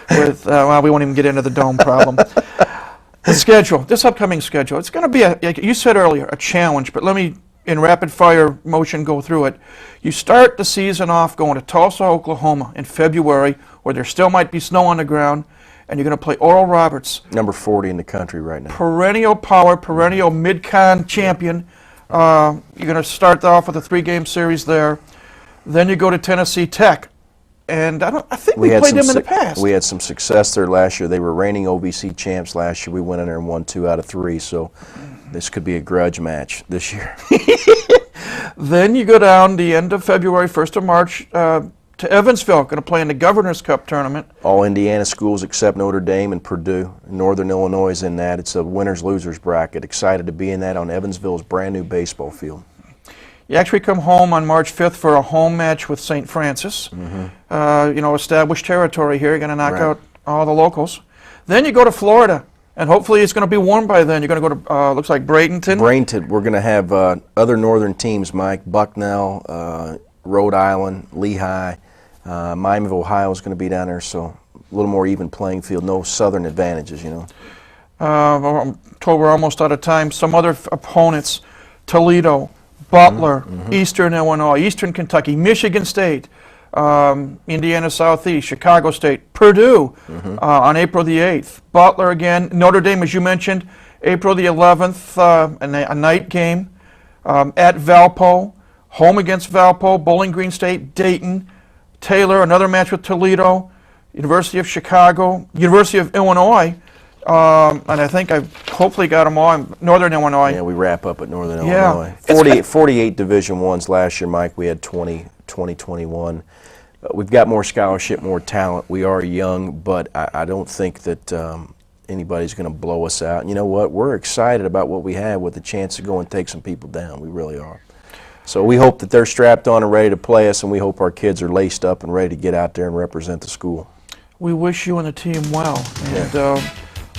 with well, we won't even get into the dome problem. The schedule, this upcoming schedule, it's going to be, like you said earlier, a challenge, but let me, in rapid fire motion, go through it. You start the season off going to Tulsa, Oklahoma in February, where there still might be snow on the ground, and you're going to play Oral Roberts. Number 40 in the country right now. Perennial power, perennial mid-con champion. You're going to start off with a 3-game series there. Then you go to Tennessee Tech. And I think we played them in the past. We had some success there last year. They were reigning OVC champs last year. We went in there and won 2 out of 3, so this could be a grudge match this year. Then you go down the end of February, 1st of March, to Evansville, going to play in the Governor's Cup tournament. All Indiana schools except Notre Dame and Purdue. Northern Illinois is in that. It's a winners-losers bracket. Excited to be in that on Evansville's brand new baseball field. You actually come home on March 5th for a home match with St. Francis. You know, established territory here. You're going to knock out all the locals. Then you go to Florida, and hopefully it's going to be warm by then. You're going to go to, looks like Bradenton. Bradenton. We're going to have other northern teams, Mike. Bucknell, Rhode Island, Lehigh. Miami of Ohio is going to be down there, so a little more even playing field. No southern advantages, you know. I'm told we're almost out of time. Some other opponents, Toledo, Butler, Eastern Illinois, Eastern Kentucky, Michigan State, Indiana Southeast, Chicago State, Purdue on April the 8th. Butler again, Notre Dame, as you mentioned, April the 11th, a night game at Valpo, home against Valpo, Bowling Green State, Dayton, Taylor, another match with Toledo, University of Chicago, University of Illinois, and I think I've hopefully got them all in Northern Illinois. Yeah, we wrap up at Northern Illinois. 48 Division I's last year, Mike. We had 21. We've got more scholarship, more talent. We are young, but I don't think that anybody's going to blow us out. And you know what? We're excited about what we have with the chance to go and take some people down. We really are. So we hope that they're strapped on and ready to play us, and we hope our kids are laced up and ready to get out there and represent the school. We wish you and the team well. And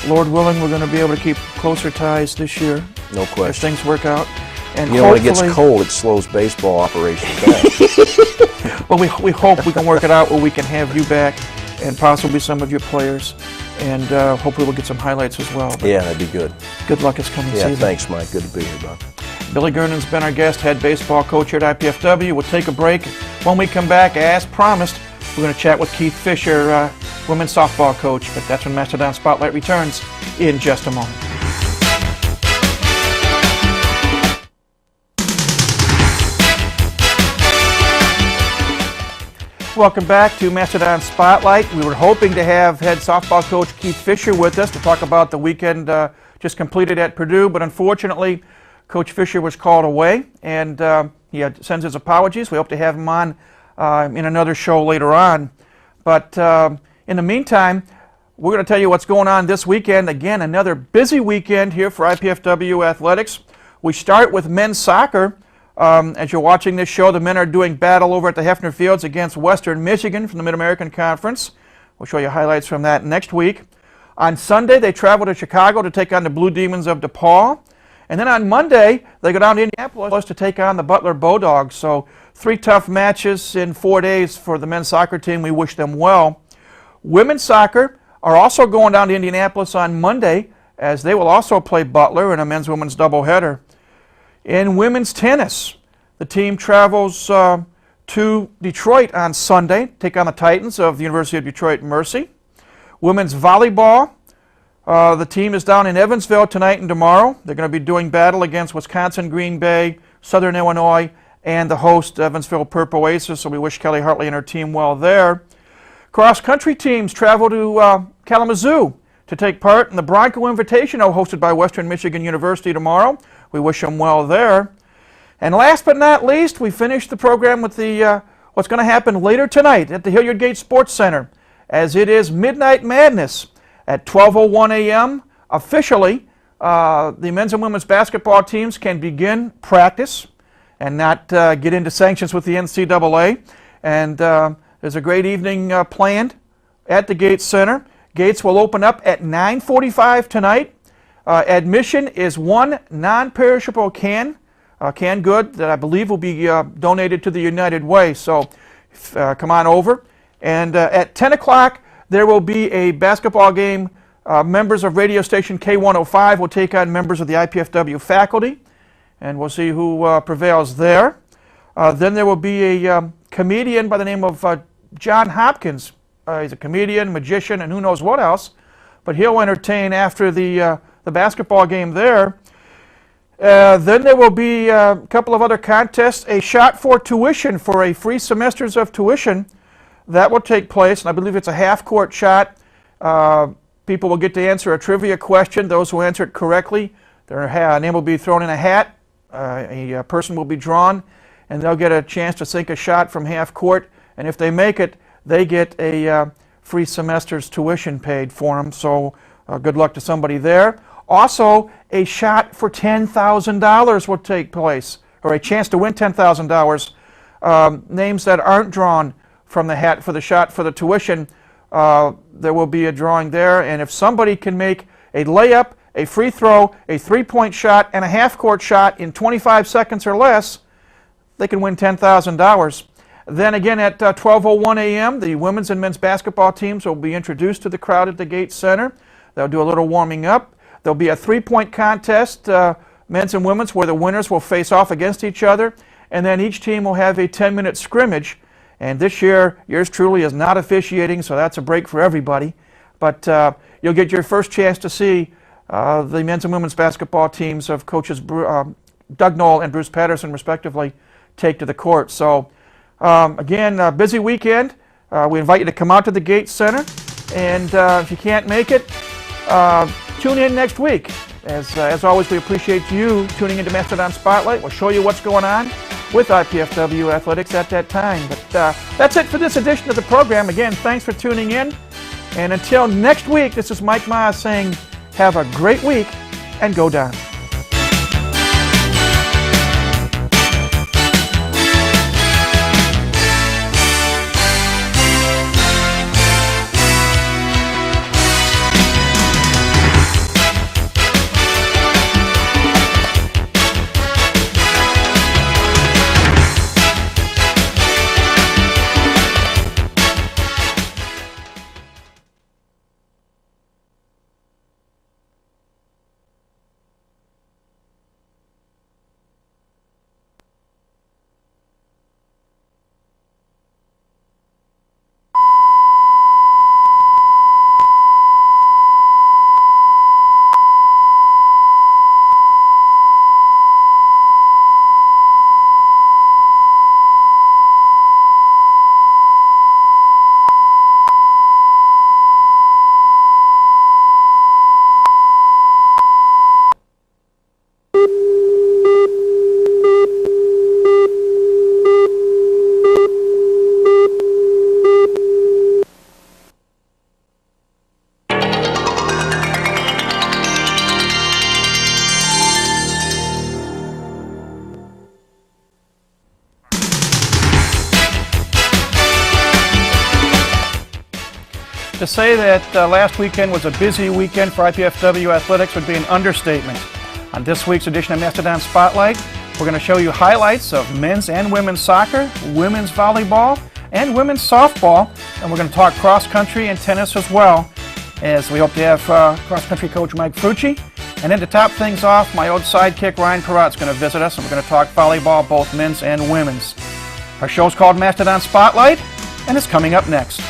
Lord willing, we're going to be able to keep closer ties this year. No question. As things work out. And you know, when it gets cold, it slows baseball operations down. Well, we hope we can work it out where we can have you back and possibly some of your players. And hopefully we'll get some highlights as well. But yeah, that'd be good. Good luck this coming season. Yeah, thanks, Mike. Good to be here, bud. Billy Gernon's been our guest, head baseball coach here at IPFW. We'll take a break. When we come back, as promised, we're going to chat with Keith Fisher, women's softball coach. But that's when Mastodon Spotlight returns in just a moment. Welcome back to Mastodon Spotlight. We were hoping to have head softball coach Keith Fisher with us to talk about the weekend just completed at Purdue, but unfortunately, Coach Fisher was called away, and he sends his apologies. We hope to have him on in another show later on. But in the meantime, we're going to tell you what's going on this weekend. Again, another busy weekend here for IPFW Athletics. We start with men's soccer. As you're watching this show, the men are doing battle over at the Hefner Fields against Western Michigan from the Mid-American Conference. We'll show you highlights from that next week. On Sunday, they travel to Chicago to take on the Blue Demons of DePaul. And then on Monday, they go down to Indianapolis to take on the Butler Bulldogs. So 3 tough matches in 4 days for the men's soccer team. We wish them well. Women's soccer are also going down to Indianapolis on Monday, as they will also play Butler in a men's-women's doubleheader. In women's tennis, the team travels to Detroit on Sunday, take on the Titans of the University of Detroit Mercy. Women's volleyball, the team is down in Evansville tonight and tomorrow. They're going to be doing battle against Wisconsin, Green Bay, Southern Illinois, and the host, Evansville Purple Aces, so we wish Kelly Hartley and her team well there. Cross-country teams travel to Kalamazoo to take part in the Bronco Invitational hosted by Western Michigan University tomorrow. We wish them well there. And last but not least, we finished the program with the what's going to happen later tonight at the Hilliard Gate Sports Center, as it is Midnight Madness at 12:01 a.m. Officially, the men's and women's basketball teams can begin practice and not get into sanctions with the NCAA. And there's a great evening planned at the Gates Center. Gates will open up at 9:45 tonight. Admission is 1 non-perishable canned good that I believe will be donated to the United Way. So come on over. And at 10 o'clock, there will be a basketball game. Members of radio station K105 will take on members of the IPFW faculty, and we'll see who prevails there. Then there will be a comedian by the name of John Hopkins. He's a comedian, magician, and who knows what else, but he'll entertain after the basketball game there. Then there will be a couple of other contests. A shot for tuition for a free semesters of tuition. That will take place, and I believe it's a half-court shot. People will get to answer a trivia question. Those who answer it correctly, their name will be thrown in a hat. A person will be drawn, and they'll get a chance to sink a shot from half-court. And if they make it, they get a free semester's tuition paid for them. So good luck to somebody there. Also, a shot for $10,000 will take place, or a chance to win $10,000. Names that aren't drawn from the hat for the shot for the tuition, there will be a drawing there. And if somebody can make a layup, a free throw, a three-point shot, and a half-court shot in 25 seconds or less, they can win $10,000. Then again at 12:01 a.m., the women's and men's basketball teams will be introduced to the crowd at the Gates Center. They'll do a little warming up. There'll be a three-point contest, men's and women's, where the winners will face off against each other. And then each team will have a 10-minute scrimmage. And this year, yours truly is not officiating, so that's a break for everybody. But you'll get your first chance to see the men's and women's basketball teams of coaches Doug Knoll and Bruce Patterson, respectively, take to the court. So, again, a busy weekend. We invite you to come out to the Gates Center. And if you can't make it, tune in next week. As always, we appreciate you tuning into Mastodon Spotlight. We'll show you what's going on with IPFW Athletics at that time. But that's it for this edition of the program. Again, thanks for tuning in. And until next week, this is Mike Maas saying, have a great week and go Dons. To say that last weekend was a busy weekend for IPFW athletics would be an understatement. On this week's edition of Mastodon Spotlight, we're going to show you highlights of men's and women's soccer, women's volleyball, and women's softball. And we're going to talk cross-country and tennis as well, as we hope to have cross-country coach Mike Frucci. And then to top things off, my old sidekick Ryan Perrott is going to visit us, and we're going to talk volleyball, both men's and women's. Our show's called Mastodon Spotlight, and it's coming up next.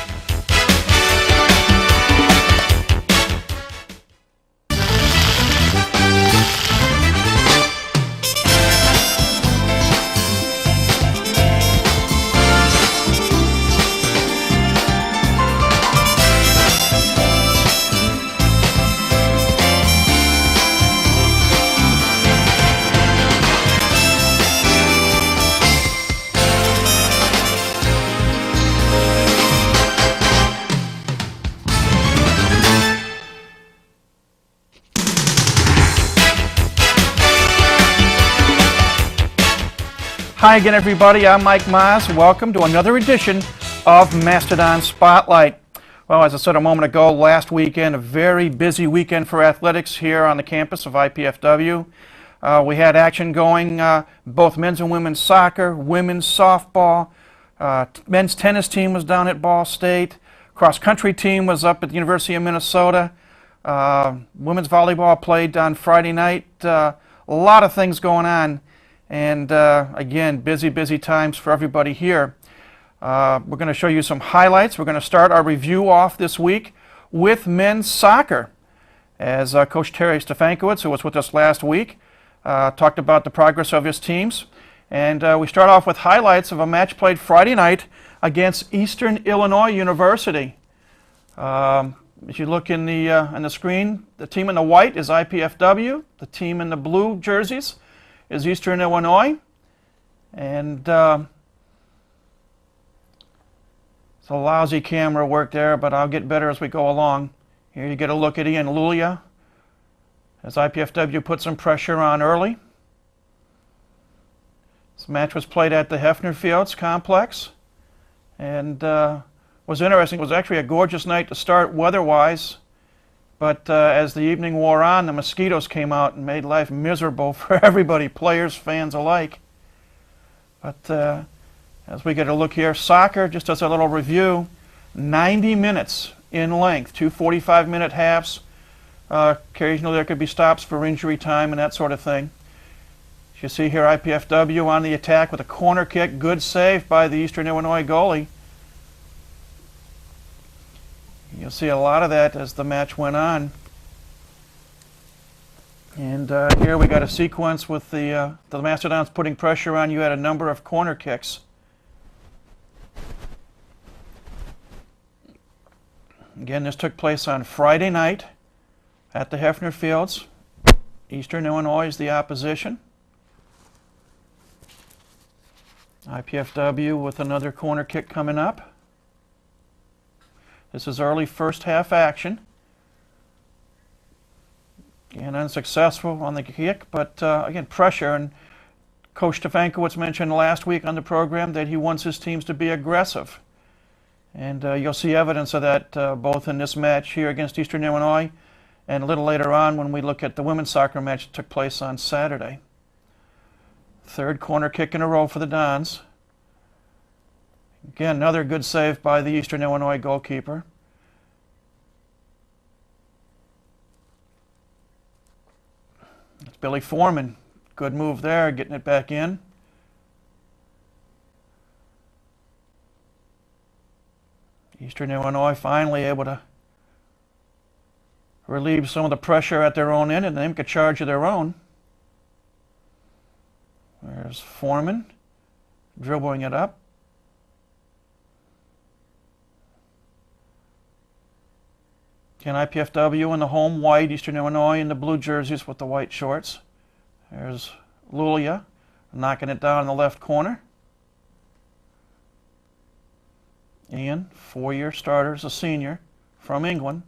Hi again, everybody. I'm Mike Miles. Welcome to another edition of Mastodon Spotlight. Well, as I said a moment ago, last weekend, a very busy weekend for athletics here on the campus of IPFW. We had action going, both men's and women's soccer, women's softball, men's tennis team was down at Ball State, cross-country team was up at the University of Minnesota, women's volleyball played on Friday night. A lot of things going on. And again, busy times for everybody here. We're going to show you some highlights. We're going to start our review off this week with men's soccer. As Coach Terry Stefankowitz, who was with us last week, talked about the progress of his teams. And we start off with highlights of a match played Friday night against Eastern Illinois University. As you look in the screen, the team in the white is IPFW. The team in the blue jerseys is Eastern Illinois, and it's a lousy camera work there, but I'll get better as we go along. Here you get a look at Ian Lulia as IPFW put some pressure on early. This match was played at the Hefner Fields complex, and was interesting. It was actually a gorgeous night to start weather-wise. But as the evening wore on, the mosquitoes came out and made life miserable for everybody, players, fans alike. But as we get a look here, soccer, just as a little review, 90 minutes in length, 2 45-minute halves. Occasionally there could be stops for injury time and that sort of thing. As you see here, IPFW on the attack with a corner kick, good save by the Eastern Illinois goalie. You'll see a lot of that as the match went on. And here we got a sequence with the Mastodons putting pressure on. You had a number of corner kicks. Again, this took place on Friday night at the Hefner Fields. Eastern Illinois is the opposition. IPFW with another corner kick coming up. This is early first half action. Again, unsuccessful on the kick, but again, pressure. And Coach Stefankowitz mentioned last week on the program that he wants his teams to be aggressive. And you'll see evidence of that both in this match here against Eastern Illinois and a little later on when we look at the women's soccer match that took place on Saturday. Third corner kick in a row for the Dons. Again, another good save by the Eastern Illinois goalkeeper. It's Billy Foreman. Good move there, getting it back in. Eastern Illinois finally able to relieve some of the pressure at their own end and then make a charge of their own. There's Foreman dribbling it up. Again, IPFW in the home white, Eastern Illinois in the blue jerseys with the white shorts. There's Lulia knocking it down in the left corner. Ian, 4-year starter, is a senior from England.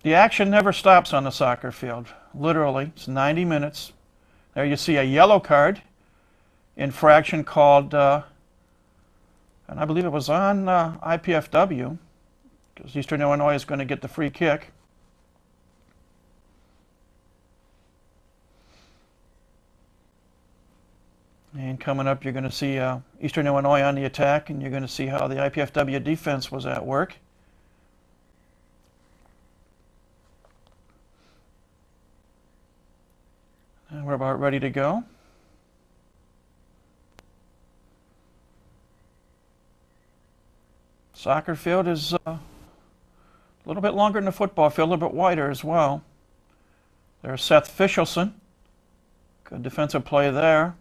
The action never stops on the soccer field. Literally, it's 90 minutes. There you see a yellow card infraction called And I believe it was on IPFW, because Eastern Illinois is going to get the free kick. And coming up, you're going to see Eastern Illinois on the attack, and you're going to see how the IPFW defense was at work. And we're about ready to go. Soccer field is a little bit longer than the football field, a little bit wider as well. There's Seth Fishelson. Good defensive play there.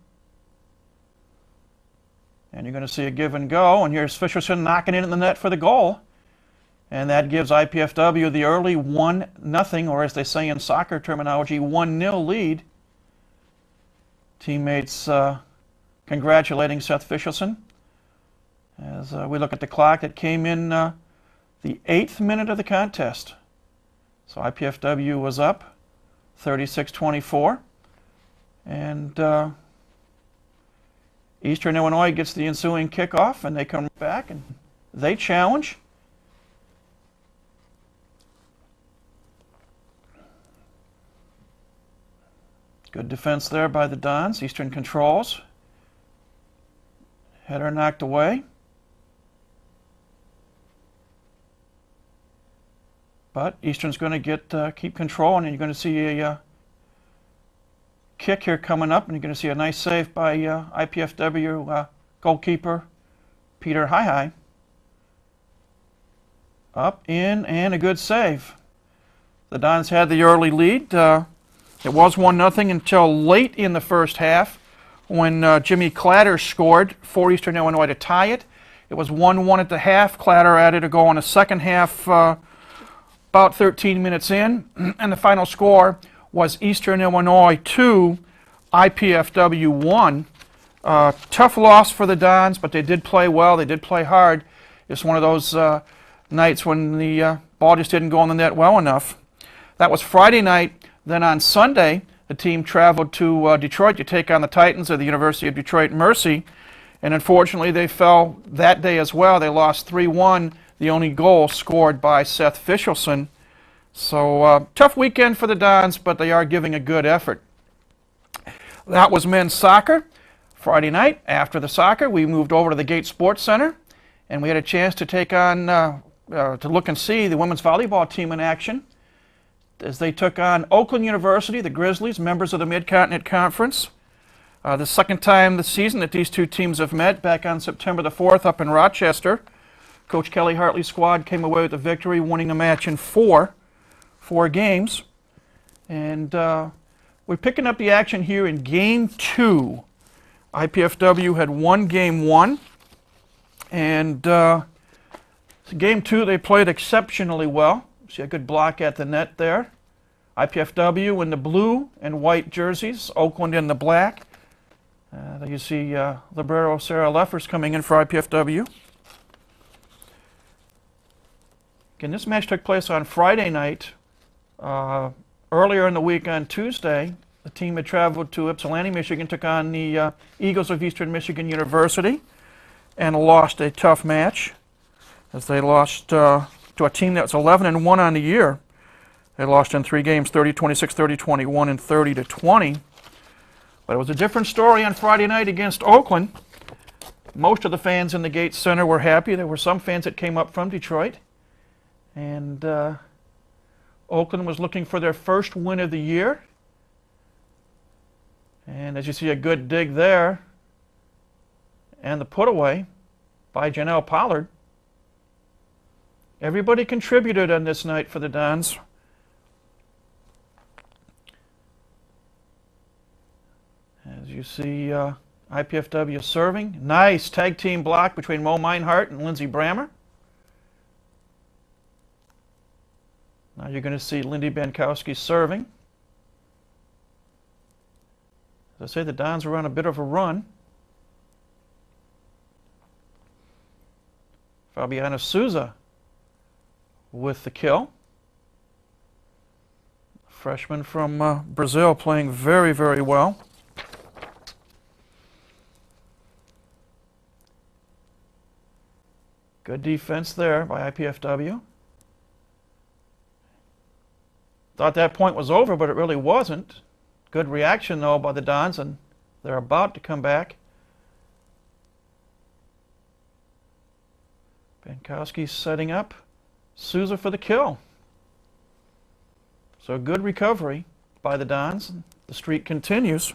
And you're going to see a give and go, and here's Fisherson knocking it in the net for the goal. And that gives IPFW the early 1-0, or as they say in soccer terminology, 1-0 lead. Teammates congratulating Seth Fishelson. As we look at the clock, it came in the 8th minute of the contest. So IPFW was up 36-24. And Eastern Illinois gets the ensuing kickoff, and they come back and they challenge. Good defense there by the Dons. Eastern controls. Header knocked away. But Eastern's going to keep controlling, and you're going to see a kick here coming up, and you're going to see a nice save by IPFW goalkeeper Peter High. Up, in, and a good save. The Dons had the early lead. It was 1-0 until late in the first half when Jimmy Clatter scored for Eastern Illinois to tie it. It was 1-1 at the half. Clatter added a goal in the second half about 13 minutes in, and the final score was Eastern Illinois 2, IPFW 1. Tough loss for the Dons, but they did play well. They did play hard. It's one of those nights when the ball just didn't go on the net well enough. That was Friday night. Then on Sunday, the team traveled to Detroit to take on the Titans of the University of Detroit Mercy. And unfortunately, they fell that day as well. They lost 3-1, the only goal scored by Seth Fishelson. So tough weekend for the Dons, but they are giving a good effort. That was men's soccer. Friday night, after the soccer, we moved over to the Gate Sports Center, and we had a chance to take on, to look and see the women's volleyball team in action as they took on Oakland University, the Grizzlies, members of the Mid-Continent Conference. The second time this season that these two teams have met, back on September the 4th up in Rochester. Coach Kelly Hartley's squad came away with the victory, winning the match in four games. And we're picking up the action here in Game 2. IPFW had won Game 1. And Game 2, they played exceptionally well. See a good block at the net there. IPFW in the blue and white jerseys, Oakland in the black. There you see libero Sarah Leffers coming in for IPFW. Again, this match took place on Friday night. Earlier in the week on Tuesday, the team had traveled to Ypsilanti, Michigan, took on the Eagles of Eastern Michigan University, and lost a tough match as they lost to a team that's 11-1 on the year. They lost in 3 games, 30-26, 30-21, and 30-20. But it was a different story on Friday night against Oakland. Most of the fans in the Gates Center were happy. There were some fans that came up from Detroit. And Oakland was looking for their first win of the year. And as you see, a good dig there. And the put away by Janelle Pollard. Everybody contributed on this night for the Dons. As you see, IPFW serving. Nice tag team block between Mo Meinhardt and Lindsey Brammer. Now you're going to see Lindy Bankowski serving. As I say, the Dons were on a bit of a run. Fabiana Souza with the kill. Freshman from Brazil playing very, very well. Good defense there by IPFW. Thought that point was over, but it really wasn't. Good reaction, though, by the Dons, and they're about to come back. Bankowski's setting up Souza for the kill. So good recovery by the Dons. The streak continues.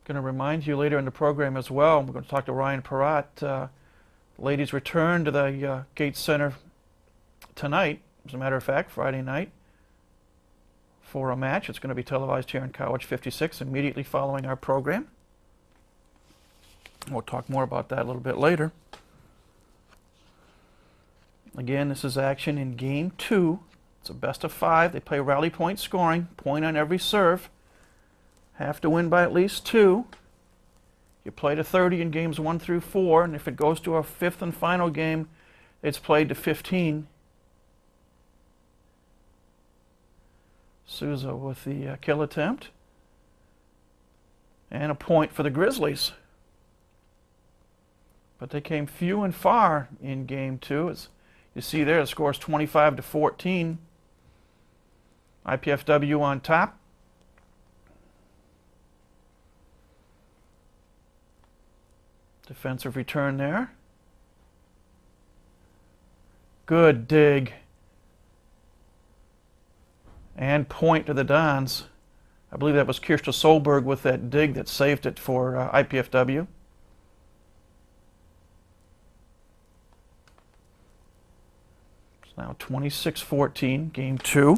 Going to remind you later in the program as well, we're going to talk to Ryan Peratt. Ladies return to the Gates Center tonight, as a matter of fact, Friday night, for a match. It's going to be televised here in College 56 immediately following our program. We'll talk more about that a little bit later. Again, this is action in Game 2. It's a best of 5. They play rally point scoring, point on every serve. Have to win by at least 2. You play to 30 in games 1 through 4, and if it goes to a 5th and final game, it's played to 15. Souza with the kill attempt. And a point for the Grizzlies. But they came few and far in Game 2. As you see there, the score is 25-14. IPFW on top. Defensive return there. Good dig. And point to the Dons. I believe that was Kirsta Solberg with that dig that saved it for IPFW. It's now 26-14, Game 2.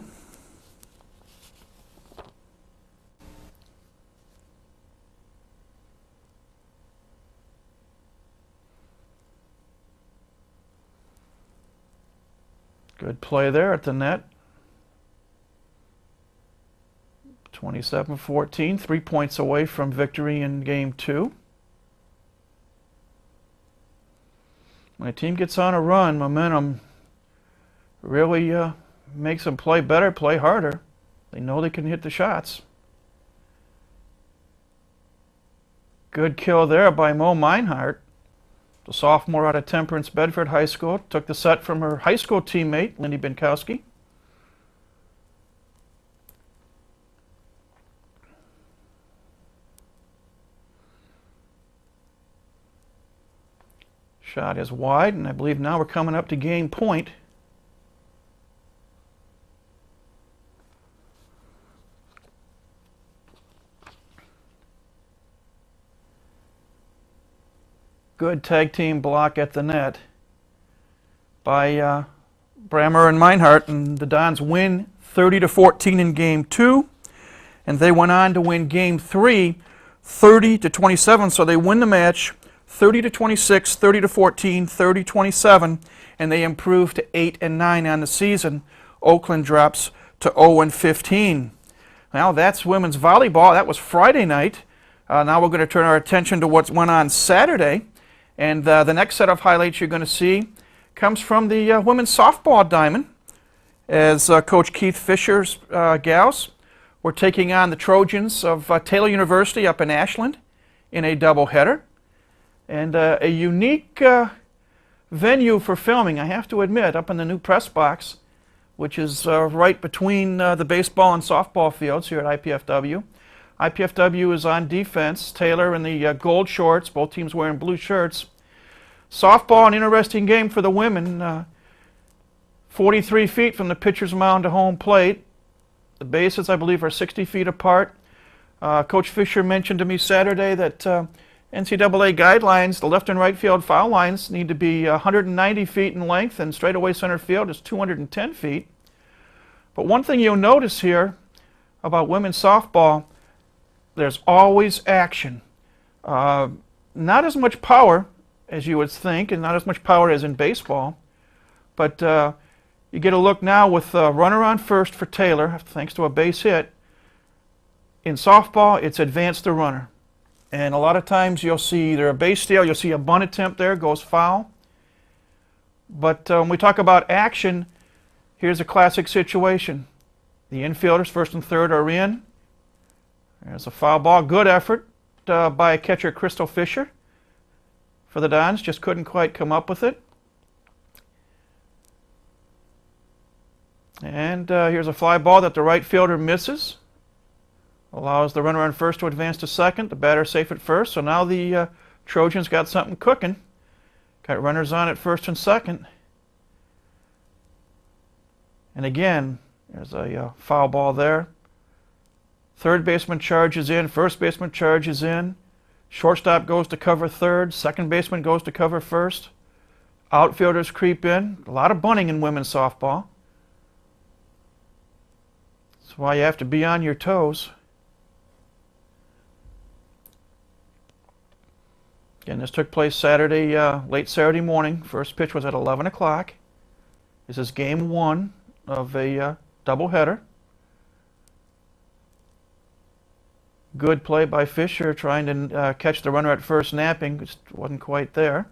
Good play there at the net. 27-14, 3 points away from victory in Game 2. When a team gets on a run, momentum really makes them play better, play harder. They know they can hit the shots. Good kill there by Mo Meinhardt. The sophomore out of Temperance Bedford High School took the set from her high school teammate, Lindy Bankowski. Shot is wide, and I believe now we're coming up to game point. Good tag team block at the net by Brammer and Meinhardt, and the Dons win 30-14 in Game 2, and they went on to win Game 3 30-27, so they win the match 30-26, 30-14, 30-27, and they improve to 8-9 on the season. Oakland drops to 0-15. Now that's women's volleyball. That was Friday night. Now we're going to turn our attention to what went on Saturday. And the next set of highlights you're going to see comes from the women's softball diamond, as Coach Keith Fisher's gals were taking on the Trojans of Taylor University up in Ashland in a doubleheader. And a unique venue for filming, I have to admit, up in the new press box, which is right between the baseball and softball fields here at IPFW. IPFW is on defense. Taylor in the gold shorts, both teams wearing blue shirts. Softball, an interesting game for the women. 43 feet from the pitcher's mound to home plate. The bases, I believe, are 60 feet apart. Coach Fisher mentioned to me Saturday that NCAA guidelines, the left and right field foul lines need to be 190 feet in length, and straightaway center field is 210 feet. But one thing you'll notice here about women's softball, there's always action. Not as much power as you would think, and not as much power as in baseball. But you get a look now with runner on first for Taylor, thanks to a base hit. In softball, it's advance the runner. And a lot of times you'll see either a base steal, you'll see a bunt attempt there, goes foul. But when we talk about action, here's a classic situation. The infielders, first and third, are in. There's a foul ball. Good effort by catcher Crystal Fisher for the Dons. Just couldn't quite come up with it. And here's a fly ball that the right fielder misses. Allows the runner on first to advance to second. The batter safe at first. So now the Trojans got something cooking. Got runners on at first and second. And again, there's a foul ball there. Third baseman charges in. First baseman charges in. Shortstop goes to cover third. Second baseman goes to cover first. Outfielders creep in. A lot of bunting in women's softball. That's why you have to be on your toes. Again, this took place Saturday, late Saturday morning. First pitch was at 11 o'clock. This is game one of a doubleheader. Good play by Fisher trying to catch the runner at first napping. Just wasn't quite there.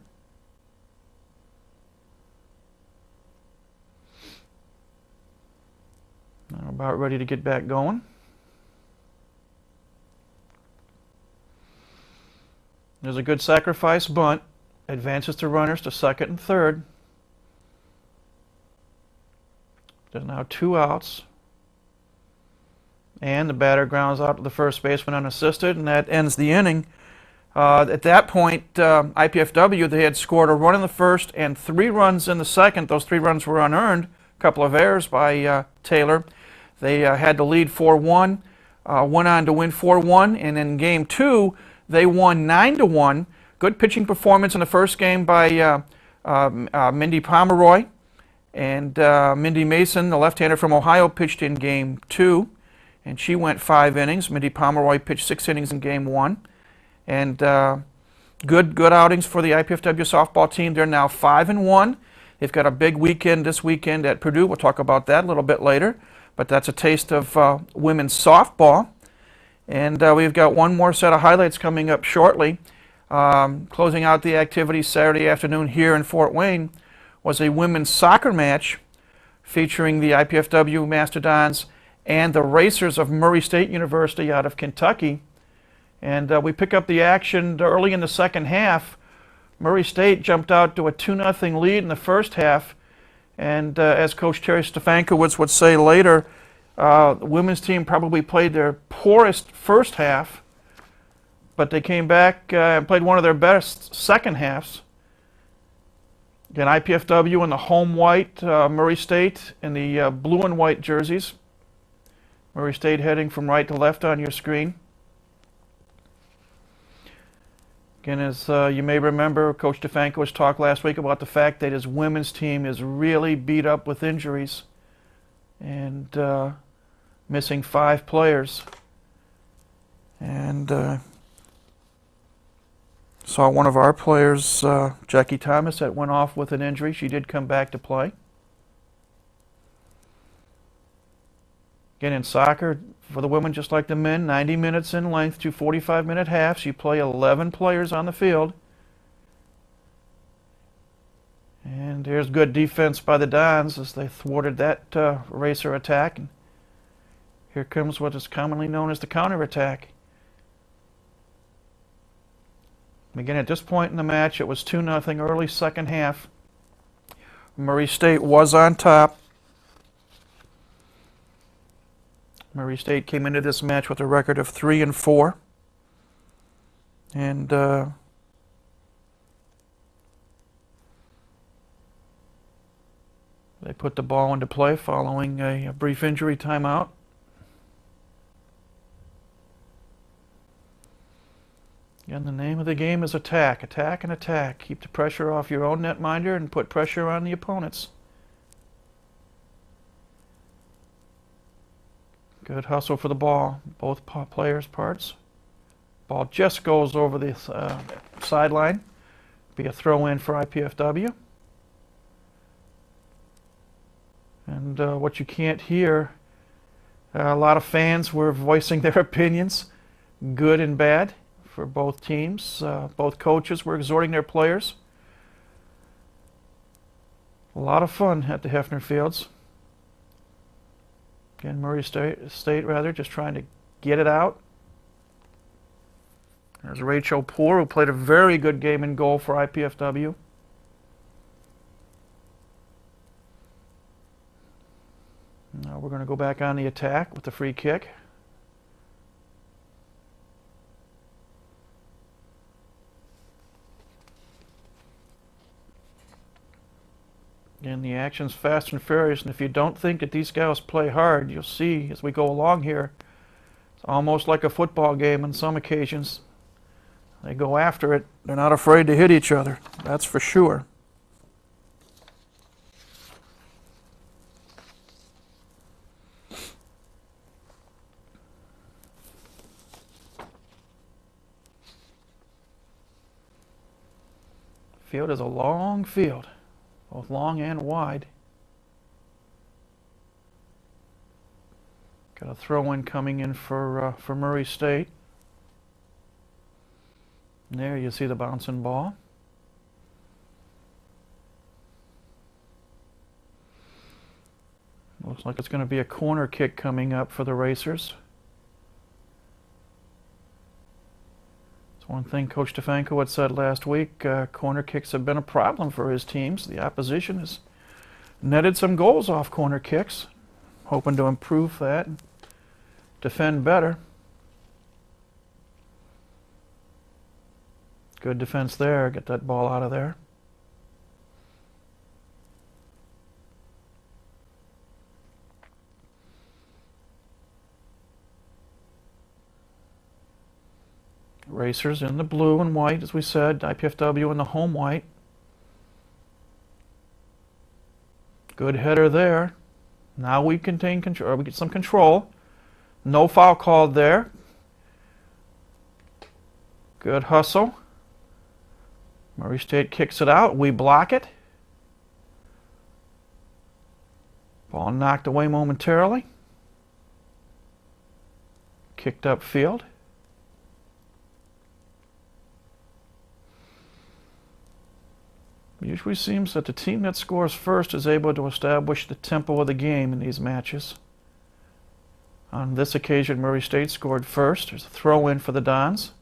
Now about ready to get back going. There's a good sacrifice bunt. Advances the runners to second and third. There's now 2 outs. And the batter grounds out to the first baseman unassisted, and that ends the inning. At that point, IPFW, they had scored a run in the first and 3 runs in the second. Those 3 runs were unearned. A couple of errors by Taylor. They had to lead 4-1, went on to win 4-1, and in game 2, they won 9-1. Good pitching performance in the first game by Mindy Pomeroy. And Mindy Mason, the left-hander from Ohio, pitched in game 2. And she went 5 innings. Mindy Pomeroy pitched 6 innings in game 1. And good outings for the IPFW softball team. They're now 5-1. They've got a big weekend this weekend at Purdue. We'll talk about that a little bit later. But that's a taste of women's softball. And we've got one more set of highlights coming up shortly. Closing out the activities Saturday afternoon here in Fort Wayne was a women's soccer match featuring the IPFW Mastodons and the Racers of Murray State University out of Kentucky. And we pick up the action early in the second half. Murray State jumped out to a 2-0 lead in the first half. And as Coach Terry Stefankowitz would say later, the women's team probably played their poorest first half, but they came back and played one of their best second halves. Again, IPFW in the home white, Murray State in the blue and white jerseys. Murray State heading from right to left on your screen. Again, as you may remember, Coach Stefankowitz talked last week about the fact that his women's team is really beat up with injuries and missing 5 players. And saw one of our players, Jackie Thomas, that went off with an injury. She did come back to play. Again, in soccer, for the women, just like the men, 90 minutes in length, 2 45-minute halves. You play 11 players on the field. And there's good defense by the Dons as they thwarted that racer attack. And here comes what is commonly known as the counterattack. Again, at this point in the match, it was 2-0 early second half. Murray State was on top. Murray State came into this match with a record of 3-4. And they put the ball into play following a brief injury timeout. Again, the name of the game is attack. Attack and attack. Keep the pressure off your own netminder and put pressure on the opponents. Good hustle for the ball, both players' parts. Ball just goes over the sideline. Be a throw-in for IPFW. And what you can't hear, a lot of fans were voicing their opinions, good and bad, for both teams. Both coaches were exhorting their players. A lot of fun at the Hefner Fields. Again, Murray State just trying to get it out, There's Rachel Poor, who played a very good game in goal for IPFW. Now we're going to go back on the attack with the free kick. And the action's fast and furious, and if you don't think that these guys play hard, you'll see as we go along here, it's almost like a football game on some occasions. They go after it. They're not afraid to hit each other, that's for sure. Field is a long field, both long and wide. Got a throw-in coming in for Murray State. And there you see the bouncing ball. Looks like it's going to be a corner kick coming up for the Racers. One thing Coach Stefanko had said last week, corner kicks have been a problem for his teams. The opposition has netted some goals off corner kicks, hoping to improve that and defend better. Good defense there, get that ball out of there. Racers in the blue and white, as we said, IPFW in the home white. Good header there. Now we contain control, we get some control. No foul called there. Good hustle. Murray State kicks it out. We block it. Ball knocked away momentarily. Kicked upfield. It usually seems that the team that scores first is able to establish the tempo of the game in these matches. On this occasion, Murray State scored first. There's a throw-in for the Dons.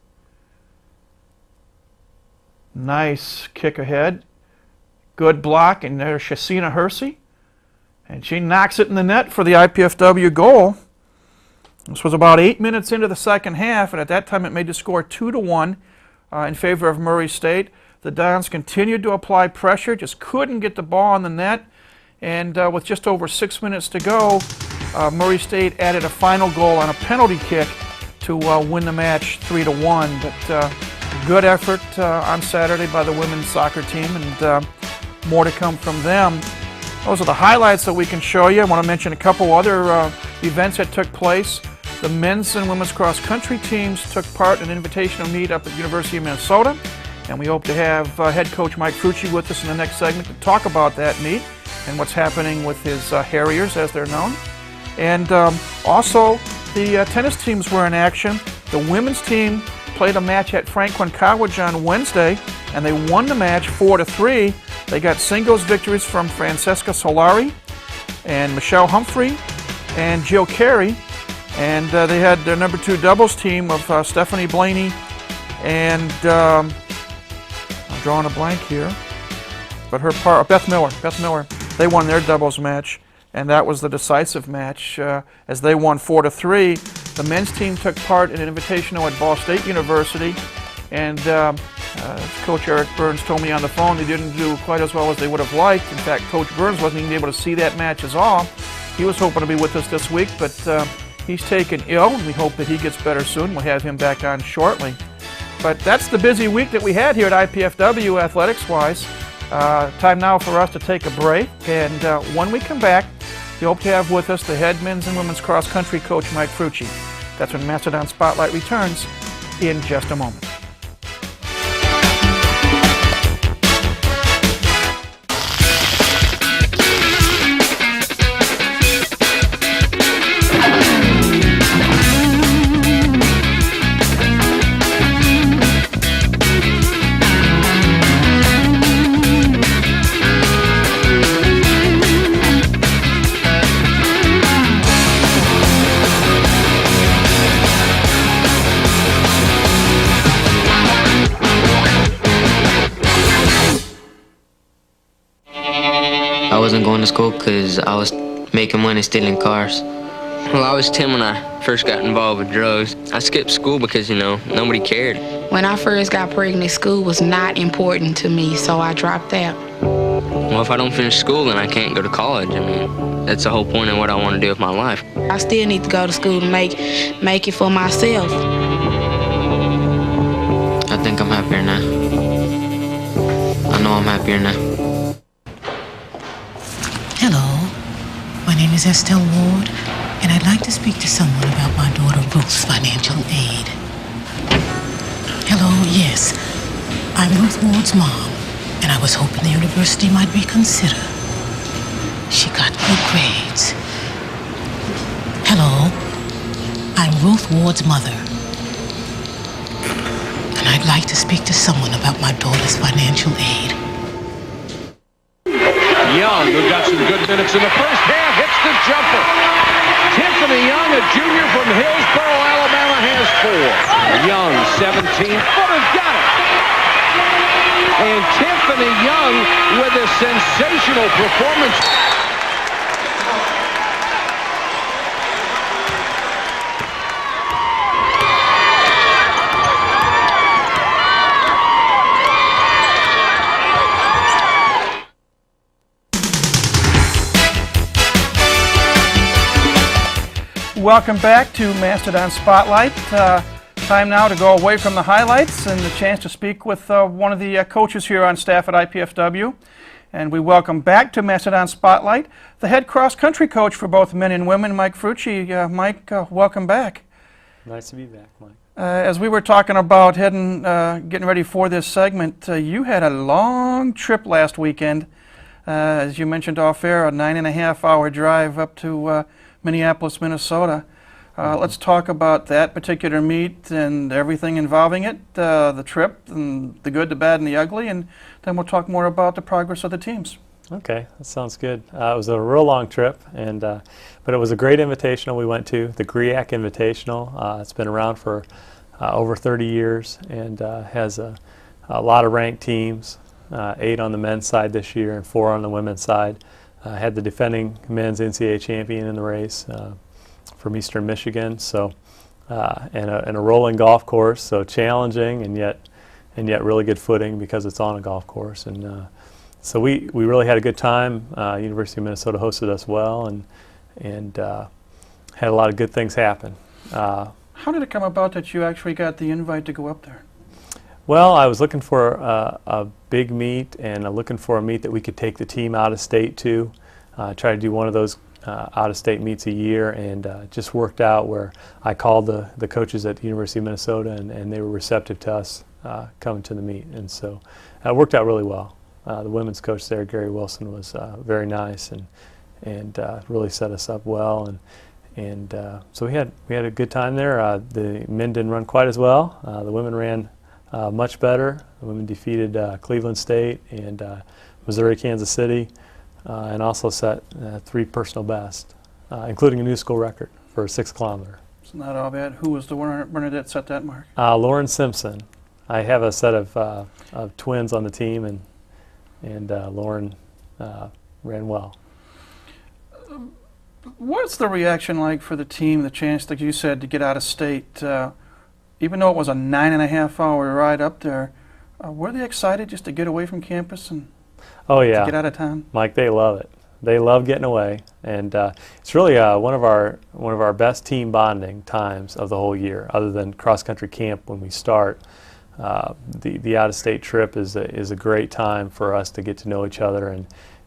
Nice kick ahead. Good block, and there's Shasina Hersey. And she knocks it in the net for the IPFW goal. This was about 8 minutes into the second half, and at that time it made the score 2-1 in favor of Murray State. The Dons continued to apply pressure, just couldn't get the ball on the net. And with just over 6 minutes to go, Murray State added a final goal on a penalty kick to win the match 3-1. But good effort on Saturday by the women's soccer team, and more to come from them. Those are the highlights that we can show you. I want to mention a couple other events that took place. The men's and women's cross-country teams took part in an invitational meet up at the University of Minnesota. And we hope to have head coach Mike Frucci with us in the next segment to talk about that meet and what's happening with his Harriers, as they're known. And also, the tennis teams were in action. The women's team played a match at Franklin College on Wednesday, and they won the match 4-3. They got singles victories from Francesca Solari and Michelle Humphrey and Jill Carey. And they had their number 2 doubles team of Stephanie Blaney and I'm drawing a blank here, but her Beth Miller, they won their doubles match, and that was the decisive match as they won 4-3. The men's team took part in an invitational at Ball State University, and Coach Eric Burns told me on the phone they didn't do quite as well as they would have liked. In fact, Coach Burns wasn't even able to see that match at all. He was hoping to be with us this week, but he's taken ill, and we hope that he gets better soon. We'll have him back on shortly. But that's the busy week that we had here at IPFW athletics-wise. Time now for us to take a break, and when we come back, we hope to have with us the head men's and women's cross-country coach, Mike Frucci. That's when Mastodon Spotlight returns in just a moment. wasn't going to school because I was making money stealing cars. Well, I was 10 when I first got involved with drugs. I skipped school because, nobody cared. When I first got pregnant, school was not important to me, so I dropped out. Well, if I don't finish school, then I can't go to college. That's the whole point of what I want to do with my life. I still need to go to school to make it for myself. I think I'm happier now. I know I'm happier now. Hello, my name is Estelle Ward, and I'd like to speak to someone about my daughter Ruth's financial aid. Hello, yes, I'm Ruth Ward's mom, and I was hoping the university might reconsider. She got good grades. Hello, I'm Ruth Ward's mother, and I'd like to speak to someone about my daughter's financial aid. Young, who got some good minutes in the first half, hits the jumper. Tiffany Young, a junior from Hillsboro, Alabama, has 4. Young, 17, Footer's got it. And Tiffany Young with a sensational performance. Welcome back to Mastodon Spotlight. Time now to go away from the highlights and the chance to speak with one of the coaches here on staff at IPFW. And we welcome back to Mastodon Spotlight the head cross-country coach for both men and women, Mike Frucci. Mike, welcome back. Nice to be back, Mike. As we were talking about getting ready for this segment, you had a long trip last weekend. As you mentioned off air, a 9.5-hour drive up to Minneapolis, Minnesota. Let's talk about that particular meet and everything involving it, the trip, and the good, the bad, and the ugly, and then we'll talk more about the progress of the teams. Okay, that sounds good. It was a real long trip, but it was a great invitational we went to, the GRIAC Invitational. It's been around for over 30 years and has a lot of ranked teams, 8 on the men's side this year and 4 on the women's side. Had the defending men's NCAA champion in the race from Eastern Michigan, so and a rolling golf course, so challenging and yet really good footing because it's on a golf course. And so we really had a good time. University of Minnesota hosted us well and had a lot of good things happen. How did it come about that you actually got the invite to go up there? Well, I was looking for a big meet and looking for a meet that we could take the team out of state to. Try to do one of those out-of-state meets a year, and just worked out where I called the coaches at the University of Minnesota, and they were receptive to us coming to the meet. And so it worked out really well. The women's coach there, Gary Wilson, was very nice and really set us up well. And so we had a good time there. The men didn't run quite as well. The women ran much better. The women defeated Cleveland State and Missouri, Kansas City, and also set 3 personal bests, including a new school record for a 6 kilometer. It's not all bad. Who was the runner that set that mark? Lauren Simpson. I have a set of twins on the team, and Lauren ran well. What's the reaction like for the team, the chance, like you said, to get out of state? Even though it was a 9.5-hour ride up there, were they excited just to get away from campus and to get out of town? Mike, they love it. They love getting away, and it's really one of our best team bonding times of the whole year, other than cross-country camp when we start. The out-of-state trip is a great time for us to get to know each other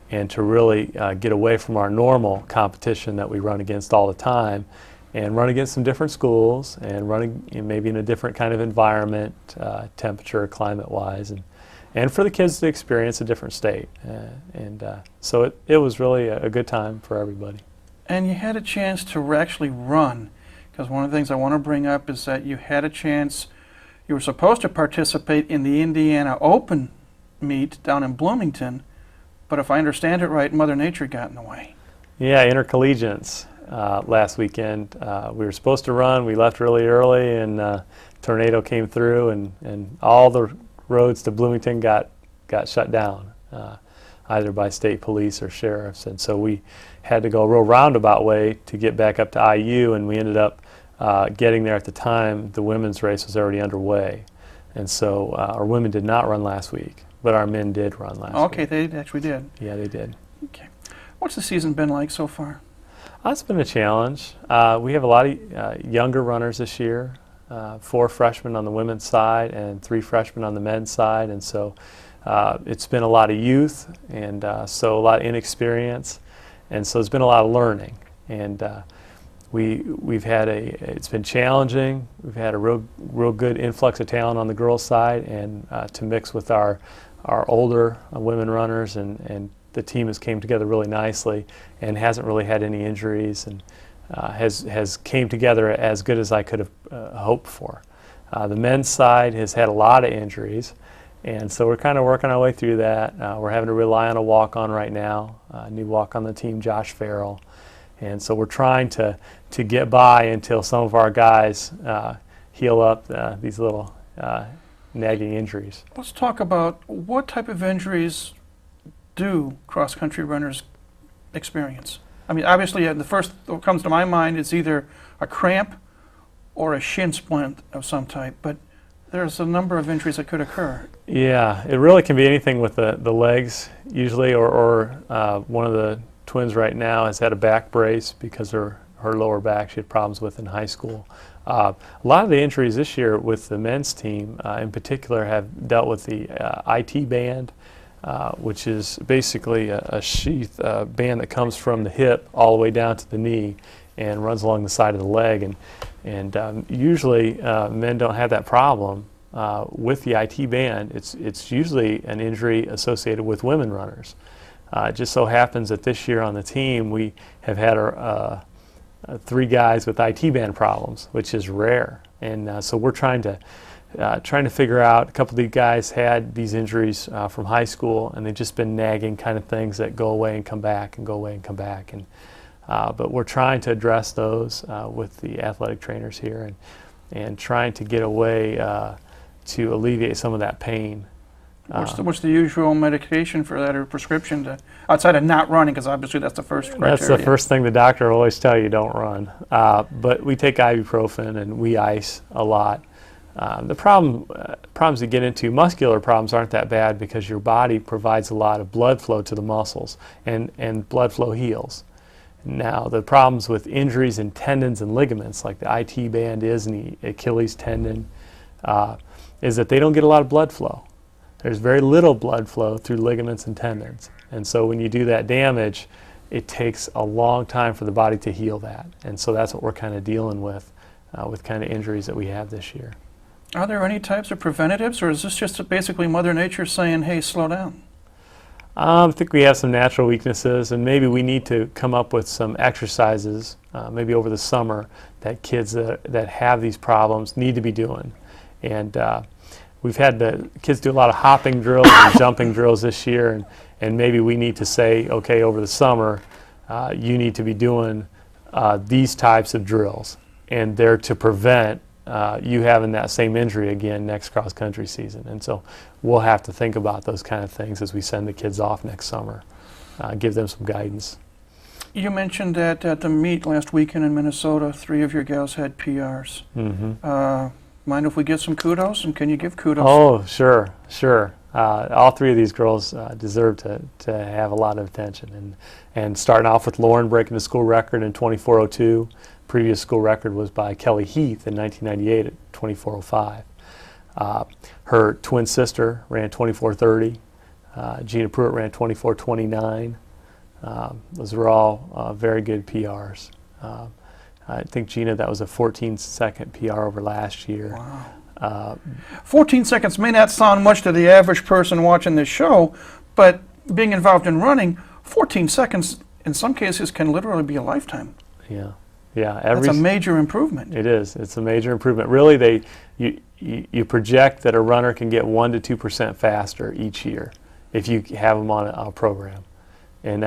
and to really get away from our normal competition that we run against all the time, and run against some different schools and running maybe in a different kind of environment, temperature, climate-wise, and for the kids to experience a different state. So it was really a good time for everybody. And you had a chance to actually run, because one of the things I want to bring up is that you had a chance, you were supposed to participate in the Indiana Open meet down in Bloomington, but if I understand it right, Mother Nature got in the way. Yeah, intercollegiates. Last weekend. We were supposed to run. We left really early, and tornado came through, and all the roads to Bloomington got shut down. either by state police or sheriffs. And so we had to go a real roundabout way to get back up to IU, and we ended up getting there at the time the women's race was already underway. And so our women did not run last week, but our men did run last week. Okay, they actually did. Yeah, they did. Okay. What's the season been like so far? It's been a challenge. We have a lot of younger runners this year, 4 freshmen on the women's side and 3 freshmen on the men's side, and so it's been a lot of youth and so a lot of inexperience, and so it's been a lot of learning. And we've had it's been challenging. We've had a real good influx of talent on the girls' side, and to mix with our older women runners, and the team has came together really nicely and hasn't really had any injuries, and has came together as good as I could have hoped for. The men's side has had a lot of injuries, and so we're kind of working our way through that. We're having to rely on a walk-on right now, a new walk on the team, Josh Farrell. And so we're trying to get by until some of our guys heal up these little nagging injuries. Let's talk about what type of injuries do cross-country runners experience? I mean, obviously, the first that comes to my mind is either a cramp or a shin splint of some type, but there's a number of injuries that could occur. Yeah, it really can be anything with the legs usually, or one of the twins right now has had a back brace because her lower back she had problems with in high school. A lot of the injuries this year with the men's team in particular have dealt with the IT band, which is basically a sheath band that comes from the hip all the way down to the knee and runs along the side of the leg. And usually men don't have that problem with the IT band. It's usually an injury associated with women runners. It just so happens that this year on the team we have had 3 guys with IT band problems, which is rare. And so we're trying to figure out, a couple of these guys had these injuries from high school, and they've just been nagging kind of things that go away and come back and go away and come back. And but we're trying to address those with the athletic trainers here, and trying to get a way to alleviate some of that pain. What's the usual medication for that, or prescription outside of not running? Because obviously that's the first criteria. That's the first thing the doctor will always tell you: don't run. But we take ibuprofen and we ice a lot. The problems you get into, muscular problems, aren't that bad because your body provides a lot of blood flow to the muscles, and blood flow heals. Now the problems with injuries in tendons and ligaments, like the IT band is and the Achilles tendon, is that they don't get a lot of blood flow. There's very little blood flow through ligaments and tendons. And so when you do that damage, it takes a long time for the body to heal that. And so that's what we're kind of dealing with kind of injuries that we have this year. Are there any types of preventatives, or is this just basically Mother Nature saying, hey, slow down? I think we have some natural weaknesses, and maybe we need to come up with some exercises, maybe over the summer, that kids that have these problems need to be doing. And we've had the kids do a lot of hopping drills and jumping drills this year, and maybe we need to say, okay, over the summer, you need to be doing these types of drills, and they're to prevent you having that same injury again next cross-country season. And so we'll have to think about those kind of things as we send the kids off next summer, give them some guidance. You mentioned that at the meet last weekend in Minnesota, 3 of your gals had PRs. Mm-hmm. Mind if we get some kudos, and can you give kudos? Oh, sure. All 3 of these girls deserve to have a lot of attention. And starting off with Lauren breaking the school record in 24:02. Previous school record was by Kelly Heath in 1998 at 24:05. Her twin sister ran 24:30. Gina Pruitt ran 24:29. Those were all very good PRs. I think, Gina, that was a 14-second PR over last year. Wow. 14 seconds may not sound much to the average person watching this show, but being involved in running, 14 seconds in some cases can literally be a lifetime. Yeah. That's a major improvement. It is. It's a major improvement. Really, you project that a runner can get 1% to 2% faster each year if you have them on a program, and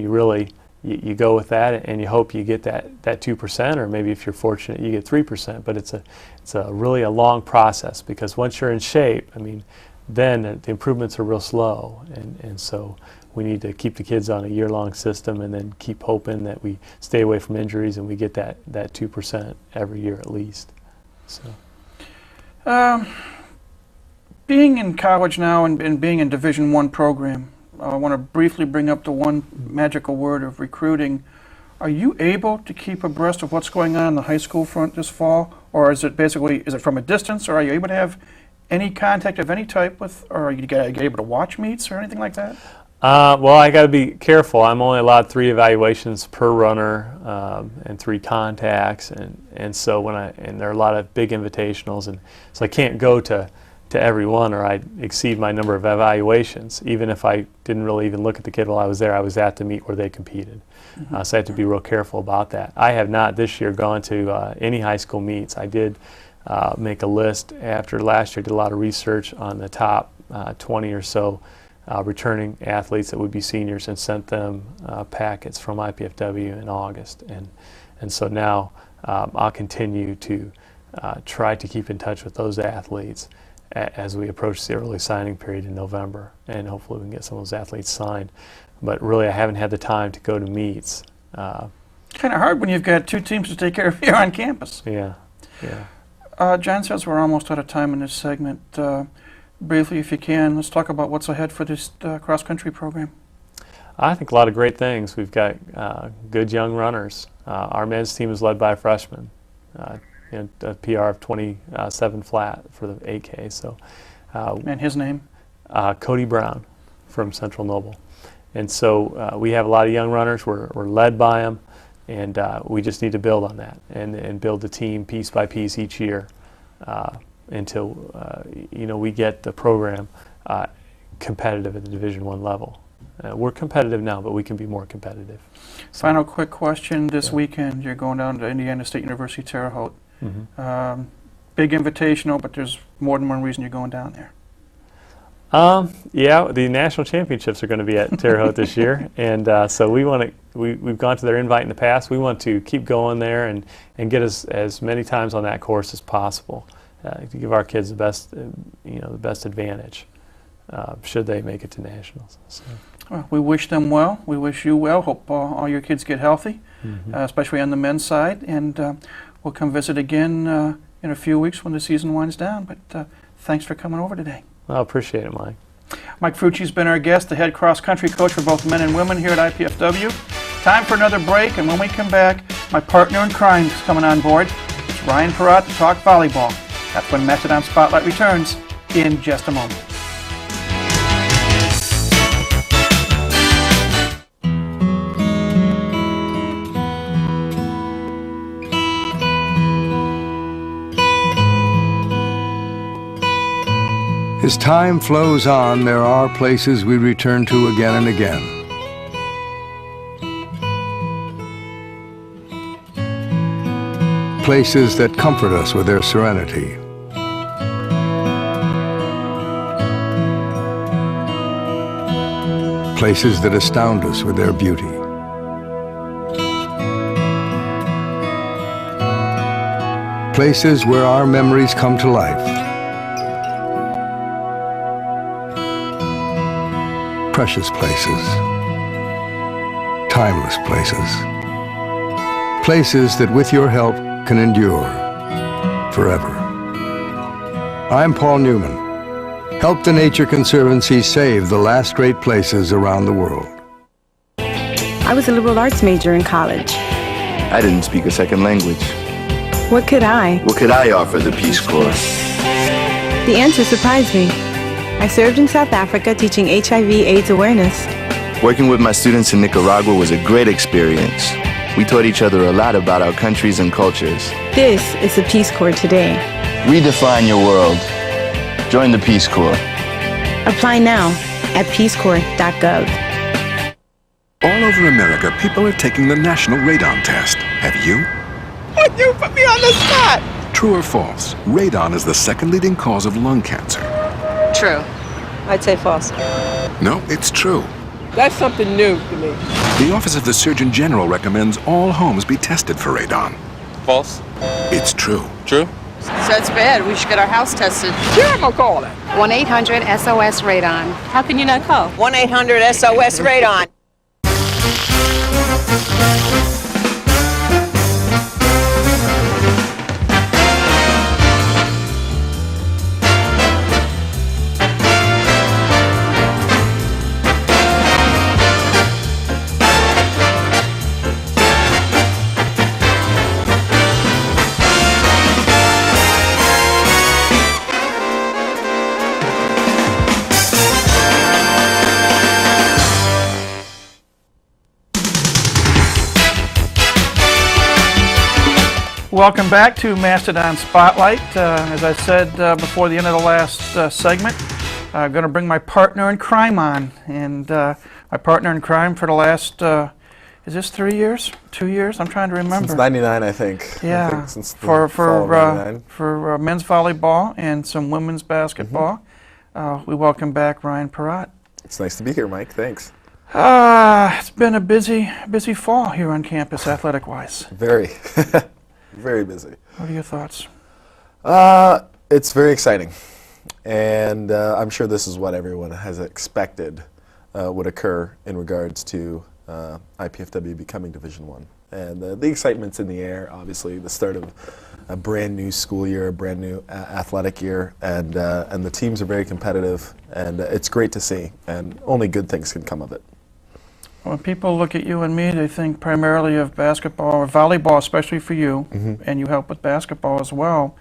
you really. You go with that, and you hope you get that 2%, or maybe if you're fortunate, you get 3%. But it's really a long process, because once you're in shape, I mean, then the improvements are real slow, and so we need to keep the kids on a year-long system and then keep hoping that we stay away from injuries and we get that 2% every year at least. So. Being in college now and being in Division I program, I want to briefly bring up the one magical word of recruiting. Are you able to keep abreast of what's going on the high school front this fall, or is it basically, is it from a distance, or are you able to have any contact of any type with, or are you able to watch meets or anything like that? Well, I got to be careful. I'm only allowed 3 evaluations per runner and 3 contacts, and so and there are a lot of big invitationals, and so I can't go to every one or I'd exceed my number of evaluations. Even if I didn't really even look at the kid while I was there, I was at the meet where they competed. So I have to be real careful about that. I have not this year gone to any high school meets. I did make a list after last year, did a lot of research on the top 20 or so returning athletes that would be seniors and sent them packets from IPFW in August. And so now I'll continue to try to keep in touch with those athletes as we approach the early signing period in November, and hopefully we can get some of those athletes signed. But really I haven't had the time to go to meets. Kind of hard when you've got 2 teams to take care of here on campus. Yeah. John says we're almost out of time in this segment. Briefly, if you can, let's talk about what's ahead for this cross-country program. I think a lot of great things. We've got good young runners. Our men's team is led by a freshman, a PR of 27 flat for the 8K. So, and his name? Cody Brown from Central Noble. And so we have a lot of young runners. We're led by them, and we just need to build on that and build the team piece by piece each year until we get the program competitive at the Division I level. We're competitive now, but we can be more competitive. Final quick question. This weekend, you're going down to Indiana State University, Terre Haute. Big invitational, but there's more than one reason you're going down there. Yeah, the national championships are going to be at Terre Haute this year, and so we've gone to their invite in the past. We want to keep going there and get as many times on that course as possible to give our kids the best, the best advantage should they make it to nationals. So. Well, we wish them well. We wish you well. Hope all your kids get healthy, especially on the men's side, and we'll come visit again in a few weeks when the season winds down. But thanks for coming over today. I appreciate it, Mike. Mike Frucci's been our guest, the head cross-country coach for both men and women here at IPFW. Time for another break, and when we come back, my partner in crime is coming on board. It's Ryan Perrott to talk volleyball. That's when Mastodon Spotlight returns in just a moment. As time flows on, there are places we return to again and again. Places that comfort us with their serenity. Places that astound us with their beauty. Places where our memories come to life. Precious places, timeless places, places that with your help can endure forever. I'm Paul Newman. Help the Nature Conservancy save the last great places around the world. I was a liberal arts major in college. I didn't speak a second language. What could I? What could I offer the Peace Corps? The answer surprised me. I served in South Africa teaching HIV/AIDS awareness. Working with my students in Nicaragua was a great experience. We taught each other a lot about our countries and cultures. This is the Peace Corps today. Redefine your world. Join the Peace Corps. Apply now at peacecorps.gov. All over America, people are taking the National Radon Test. Have you? You put me on the spot! True or false? Radon is the second leading cause of lung cancer. True. I'd say false. No, it's true. That's something new to me. The Office of the Surgeon General recommends all homes be tested for radon. False. It's true. True. That's bad. We should get our house tested. Here, I'm gonna call it. 1-800-SOS-RADON. How can you not call? 1-800-SOS-RADON. Welcome back to Mastodon Spotlight. As I said before the end of the last segment, I'm going to bring my partner in crime on. And my partner in crime for the last, is this 3 years? 2 years? I'm trying to remember. Since 99, I think. Yeah, I think since the for fall of 99. men's volleyball and some women's basketball. We welcome back Ryan Perrott. It's nice to be here, Mike. Thanks. It's been a busy fall here on campus, athletic-wise. Very. Very busy. What are your thoughts? It's very exciting, and I'm sure this is what everyone has expected would occur in regards to IPFW becoming Division I. And the excitement's in the air, obviously, the start of a brand new school year, a brand new athletic year, and the teams are very competitive, and it's great to see, and only good things can come of it. When people look at you and me, they think primarily of basketball or volleyball, especially for you, and you help with basketball as well.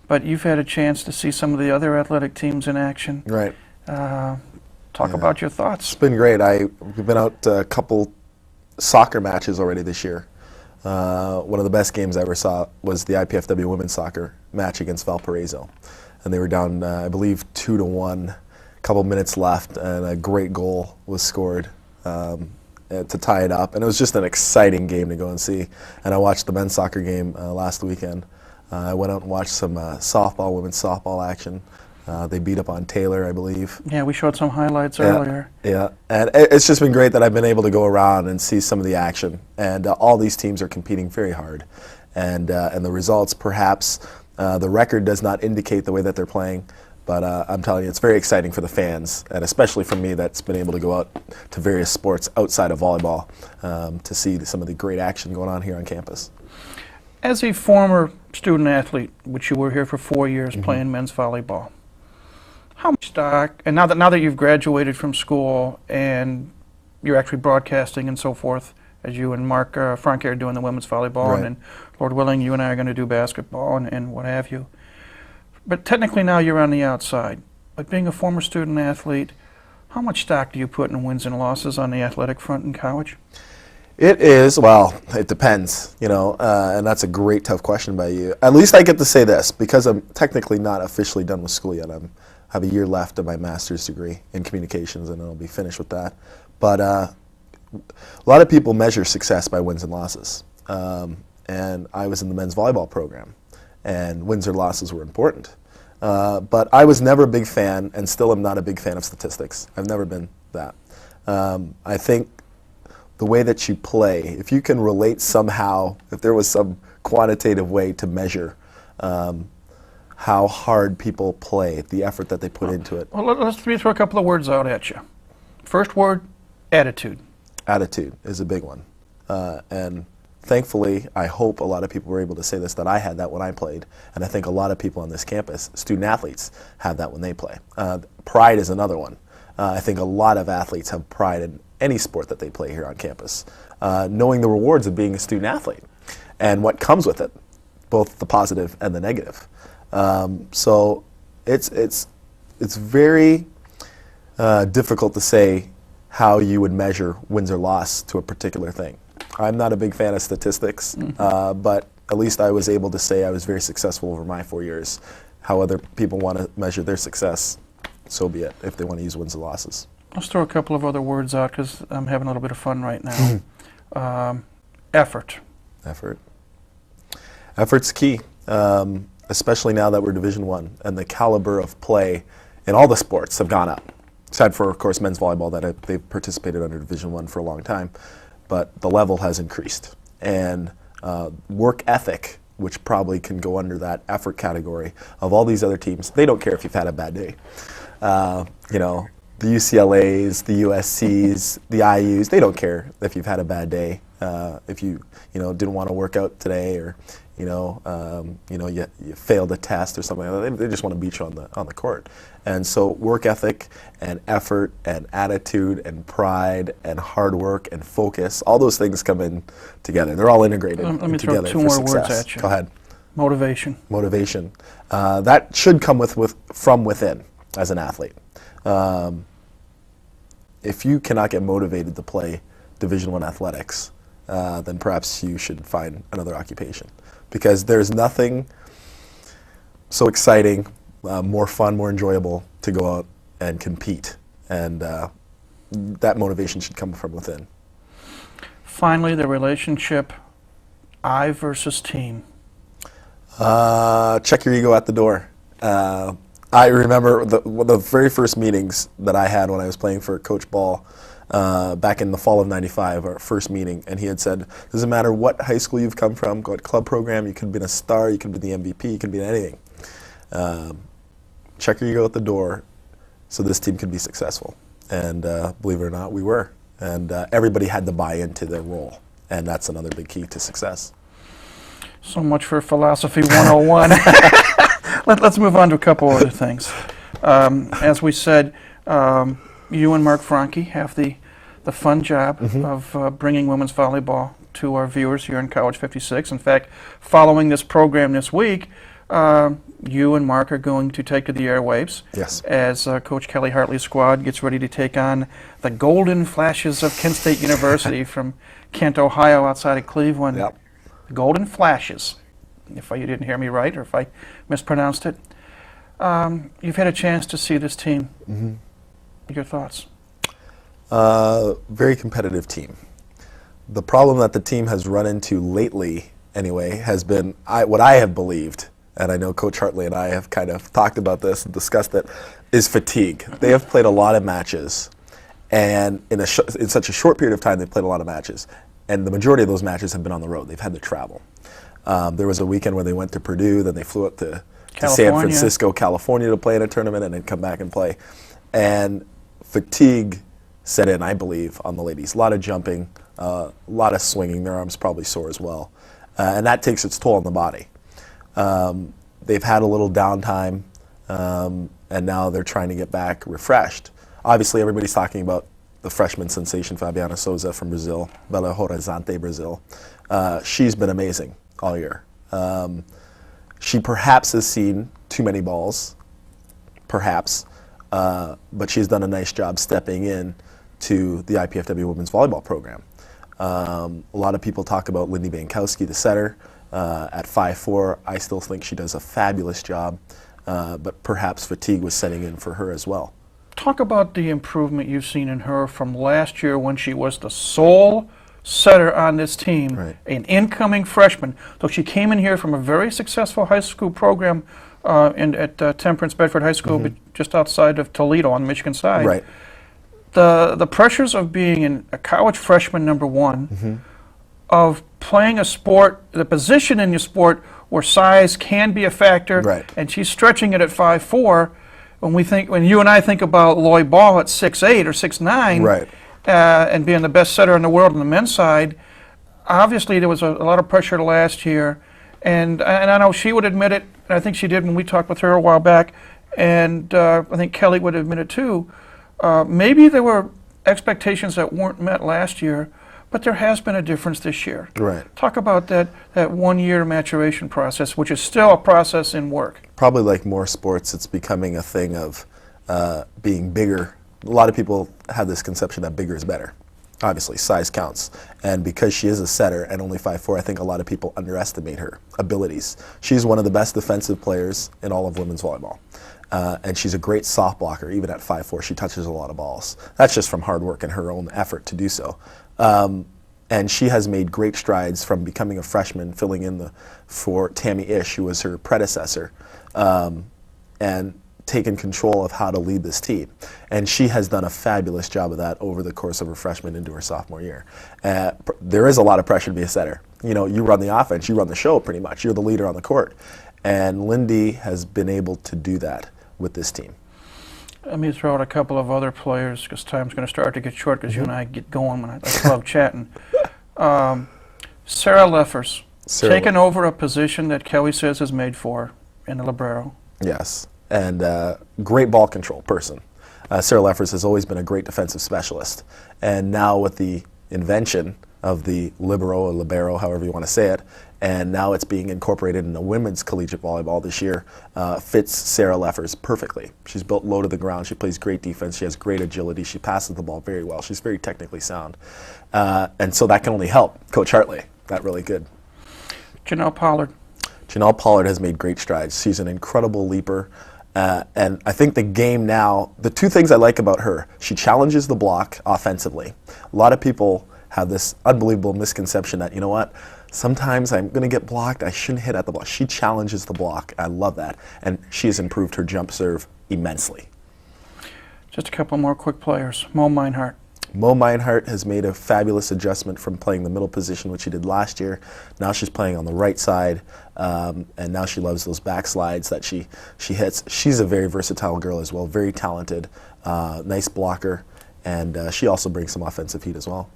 But you've had a chance to see some of the other athletic teams in action. Right. Talk about your thoughts. It's been great. We've been out a couple soccer matches already this year. One of the best games I ever saw was the IPFW women's soccer match against Valparaiso. And they were down, I believe, 2-1, a couple minutes left, and a great goal was scored to tie it up. And it was just an exciting game to go and see. And I watched the men's soccer game last weekend. I went out and watched some women's softball action. They beat up on Taylor, I believe. Yeah, we showed some highlights earlier. Yeah, and it's just been great that I've been able to go around and see some of the action. And all these teams are competing very hard. And the results, perhaps, the record does not indicate the way that they're playing. But I'm telling you, it's very exciting for the fans, and especially for me that's been able to go out to various sports outside of volleyball to see some of the great action going on here on campus. As a former student athlete, which you were here for 4 years playing men's volleyball, how much stock, and now that you've graduated from school and you're actually broadcasting and so forth, as you and Mark Franke are doing the women's volleyball, and then, Lord willing, you and I are going to do basketball and what have you. But technically now you're on the outside. But being a former student athlete, how much stock do you put in wins and losses on the athletic front in college? It is, well, it depends, you know, and that's a great, tough question by you. At least I get to say this, because I'm technically not officially done with school yet. I have a year left of my master's degree in communications, and I'll be finished with that. But a lot of people measure success by wins and losses. And I was in the men's volleyball program, and wins or losses were important. But I was never a big fan, and still am not a big fan of statistics. I've never been that. I think the way that you play, if you can relate somehow, if there was some quantitative way to measure how hard people play, the effort that they put into it. Well, let's throw a couple of words out at you. First word, attitude. Attitude is a big one. And thankfully, I hope a lot of people were able to say this, that I had that when I played, and I think a lot of people on this campus, student athletes, have that when they play. Pride is another one. I think a lot of athletes have pride in any sport that they play here on campus, knowing the rewards of being a student athlete and what comes with it, both the positive and the negative. So it's very difficult to say how you would measure wins or loss to a particular thing. I'm not a big fan of statistics, but at least I was able to say I was very successful over my 4 years. How other people want to measure their success, so be it, if they want to use wins and losses. Let's throw a couple of other words out because I'm having a little bit of fun right now. Effort. Effort. Effort's key, especially now that we're Division I and the caliber of play in all the sports have gone up. Aside for, of course, men's volleyball that they've participated under Division I for a long time. But the level has increased, and work ethic which probably can go under that effort category of all these other teams. They don't care if you've had a bad day. You know, the UCLAs, the USCs, the IUs, they don't care if you've had a bad day. If you didn't want to work out today, or you failed a test or something like that. They just want to beat you on the court. And so work ethic and effort and attitude and pride and hard work and focus, all those things come in together. They're all integrated Let me together throw two for more success. words at you. Go ahead. Motivation. Motivation. That should come from within as an athlete. If you cannot get motivated to play Division I athletics, then perhaps you should find another occupation, because there's nothing so exciting, more fun, more enjoyable to go out and compete, and that motivation should come from within. Finally, the relationship I versus team. Check your ego at the door. I remember the very first meetings that I had when I was playing for Coach Ball back in the fall of '95, our first meeting, and he had said, doesn't matter what high school you've come from, what club program, you could have been a star, you could have been the MVP, you could be anything. Check your ego at the door so this team could be successful. And believe it or not, we were. And everybody had to buy into their role, and that's another big key to success. So much for Philosophy 101. Let's move on to a couple other things. As we said, you and Mark Franke have the fun job of bringing women's volleyball to our viewers here in College 56. In fact, following this program this week, you and Mark are going to take to the airwaves as Coach Kelly Hartley's squad gets ready to take on the Golden Flashes of Kent State University from Kent, Ohio, outside of Cleveland. Yep. The Golden Flashes, if you didn't hear me right or if I mispronounced it. You've had a chance to see this team. Your thoughts? Very competitive team. The problem that the team has run into lately, anyway, has been what I have believed, and I know Coach Hartley and I have kind of talked about this and discussed it, is fatigue. They have played a lot of matches, and in such a short period of time, they've played a lot of matches, and the majority of those matches have been on the road. They've had to travel. There was a weekend where they went to Purdue, then they flew up to San Francisco, California to play in a tournament, and then come back and play. And fatigue set in, I believe, on the ladies. A lot of jumping, a lot of swinging. Their arms probably sore as well. And that takes its toll on the body. They've had a little downtime, and now they're trying to get back refreshed. Obviously, everybody's talking about the freshman sensation, Fabiana Souza from Brazil, Belo Horizonte, Brazil. She's been amazing all year. She perhaps has seen too many balls, perhaps, but she's done a nice job stepping in to the IPFW women's volleyball program. A lot of people talk about Lindy Bankowski, the setter, at 5'4". I still think she does a fabulous job, but perhaps fatigue was setting in for her as well. Talk about the improvement you've seen in her from last year when she was the sole setter on this team, an incoming freshman. So she came in here from a very successful high school program at Temperance Bedford High School, but just outside of Toledo on the Michigan side. Right. The pressures of being a college freshman, number one, of playing a sport, the position in your sport where size can be a factor, and she's stretching it at 5'4". When you and I think about Lloyd Ball at 6'8" or 6'9", and being the best setter in the world on the men's side, obviously there was a lot of pressure last year, and I know she would admit it, and I think she did when we talked with her a while back, and I think Kelly would admit it too. Maybe there were expectations that weren't met last year, but there has been a difference this year. Talk about that 1 year maturation process, which is still a process in work. Probably like more sports, it's becoming a thing of being bigger. A lot of people have this conception that bigger is better. Obviously, size counts. And because she is a setter and only 5'4", I think a lot of people underestimate her abilities. She's one of the best defensive players in all of women's volleyball. And she's a great soft blocker. Even at 5'4", she touches a lot of balls. That's just from hard work and her own effort to do so. And she has made great strides from becoming a freshman, filling in for Tammy Ish, who was her predecessor, and taken control of how to lead this team. And she has done a fabulous job of that over the course of her freshman into her sophomore year. There is a lot of pressure to be a setter. you know, you run the offense, you run the show pretty much. You're the leader on the court. And Lindy has been able to do that with this team. Let me throw out a couple of other players because time's going to start to get short because you and I get going when I love chatting. Sarah Leffers, taking over a position that Kelly says is made for her in the libero. Yes, and great ball control person. Sarah Leffers has always been a great defensive specialist. And now with the invention of the libero or libero, however you want to say it, and now it's being incorporated in the women's collegiate volleyball this year, fits Sarah Leffers perfectly. She's built low to the ground, she plays great defense, she has great agility, she passes the ball very well, she's very technically sound. And so that can only help Coach Hartley, that really good. Janelle Pollard. Janelle Pollard has made great strides. She's an incredible leaper. And I think the game now, the two things I like about her, she challenges the block offensively. A lot of people have this unbelievable misconception that, you know what, sometimes I'm going to get blocked, I shouldn't hit at the block. She challenges the block. I love that. And she has improved her jump serve immensely. Just a couple more quick players. Mo Meinhardt. Mo Meinhardt has made a fabulous adjustment from playing the middle position, which she did last year. Now she's playing on the right side, and now she loves those back slides that she hits. She's a very versatile girl as well, very talented, nice blocker, and she also brings some offensive heat as well.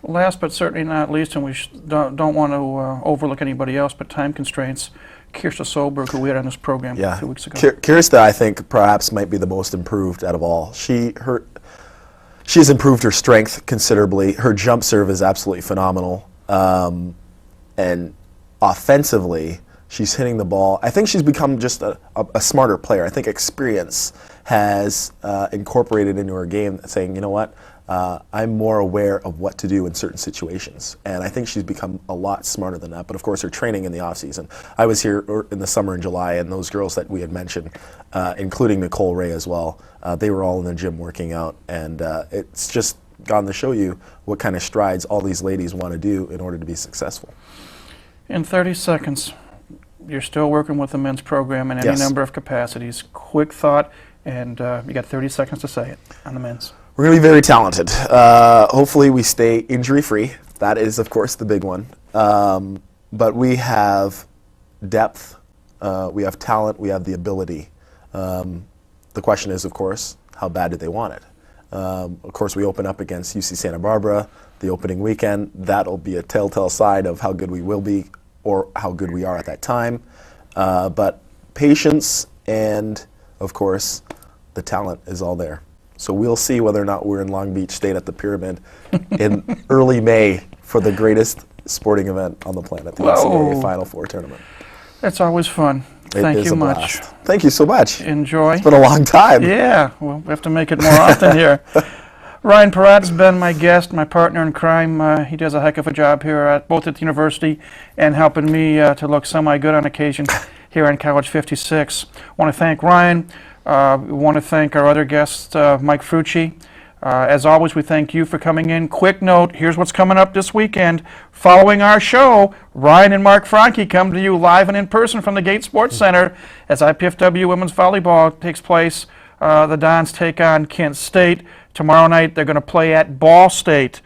Last but certainly not least, and we don't want to overlook anybody else, but time constraints, Kirsta Solberg, who we had on this program 2 weeks ago. Kirsta, I think, perhaps might be the most improved out of all. She's improved her strength considerably. Her jump serve is absolutely phenomenal. And offensively, she's hitting the ball. I think she's become just a smarter player. I think experience has incorporated into her game, saying, you know what, I'm more aware of what to do in certain situations. And I think she's become a lot smarter than that. But of course, her training in the offseason. I was here in the summer in July, and those girls that we had mentioned, including Nicole Ray as well, they were all in the gym working out. And it's just gone to show you what kind of strides all these ladies want to do in order to be successful. In 30 seconds, you're still working with the men's program in any number of capacities. Quick thought, and you got 30 seconds to say it on the men's. We're going to be very talented. Hopefully we stay injury-free. That is, of course, the big one. But we have depth, we have talent, we have the ability. The question is, of course, how bad do they want it? Of course, we open up against UC Santa Barbara the opening weekend. That'll be a telltale sign of how good we will be or how good we are at that time. But patience and, of course, the talent is all there. So we'll see whether or not we're in Long Beach State at the Pyramid in early May for the greatest sporting event on the planet, the NCAA Final Four tournament. That's always fun. Thank you much. Thank you so much. Enjoy. It's been a long time. Yeah, well, we have to make it more often here. Ryan Perrott has been my guest, my partner in crime. He does a heck of a job here, both at the university and helping me to look semi-good on occasion here on College 56. I want to thank Ryan. We want to thank our other guest, Mike Frucci. As always, we thank you for coming in. Quick note, here's what's coming up this weekend. Following our show, Ryan and Mark Franke come to you live and in person from the Gate Sports Center as IPFW Women's Volleyball takes place. The Dons take on Kent State. Tomorrow night, they're going to play at Ball State.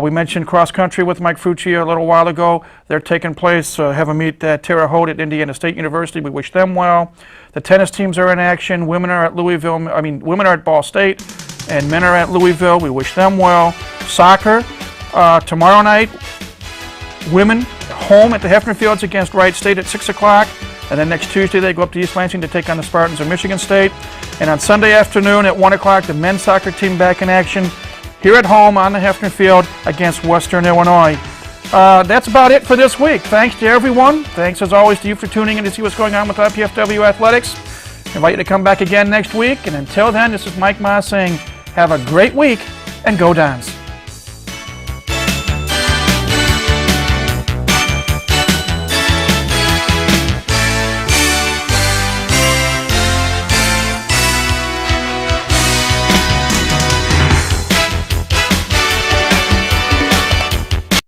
We mentioned cross country with Mike Frucci a little while ago. They're taking place, have a meet at Terre Haute at Indiana State University. We wish them well. The tennis teams are in action. Women are at women are at Ball State, and men are at Louisville. We wish them well. Soccer, tomorrow night, women home at the Hefner Fields against Wright State at 6 o'clock. And then next Tuesday, they go up to East Lansing to take on the Spartans of Michigan State. And on Sunday afternoon at 1 o'clock, the men's soccer team back in action here at home on the Hefner Field against Western Illinois. That's about it for this week. Thanks to everyone. Thanks, as always, to you for tuning in to see what's going on with IPFW Athletics. I invite you to come back again next week. And until then, this is Mike Maas saying, have a great week and go Dons.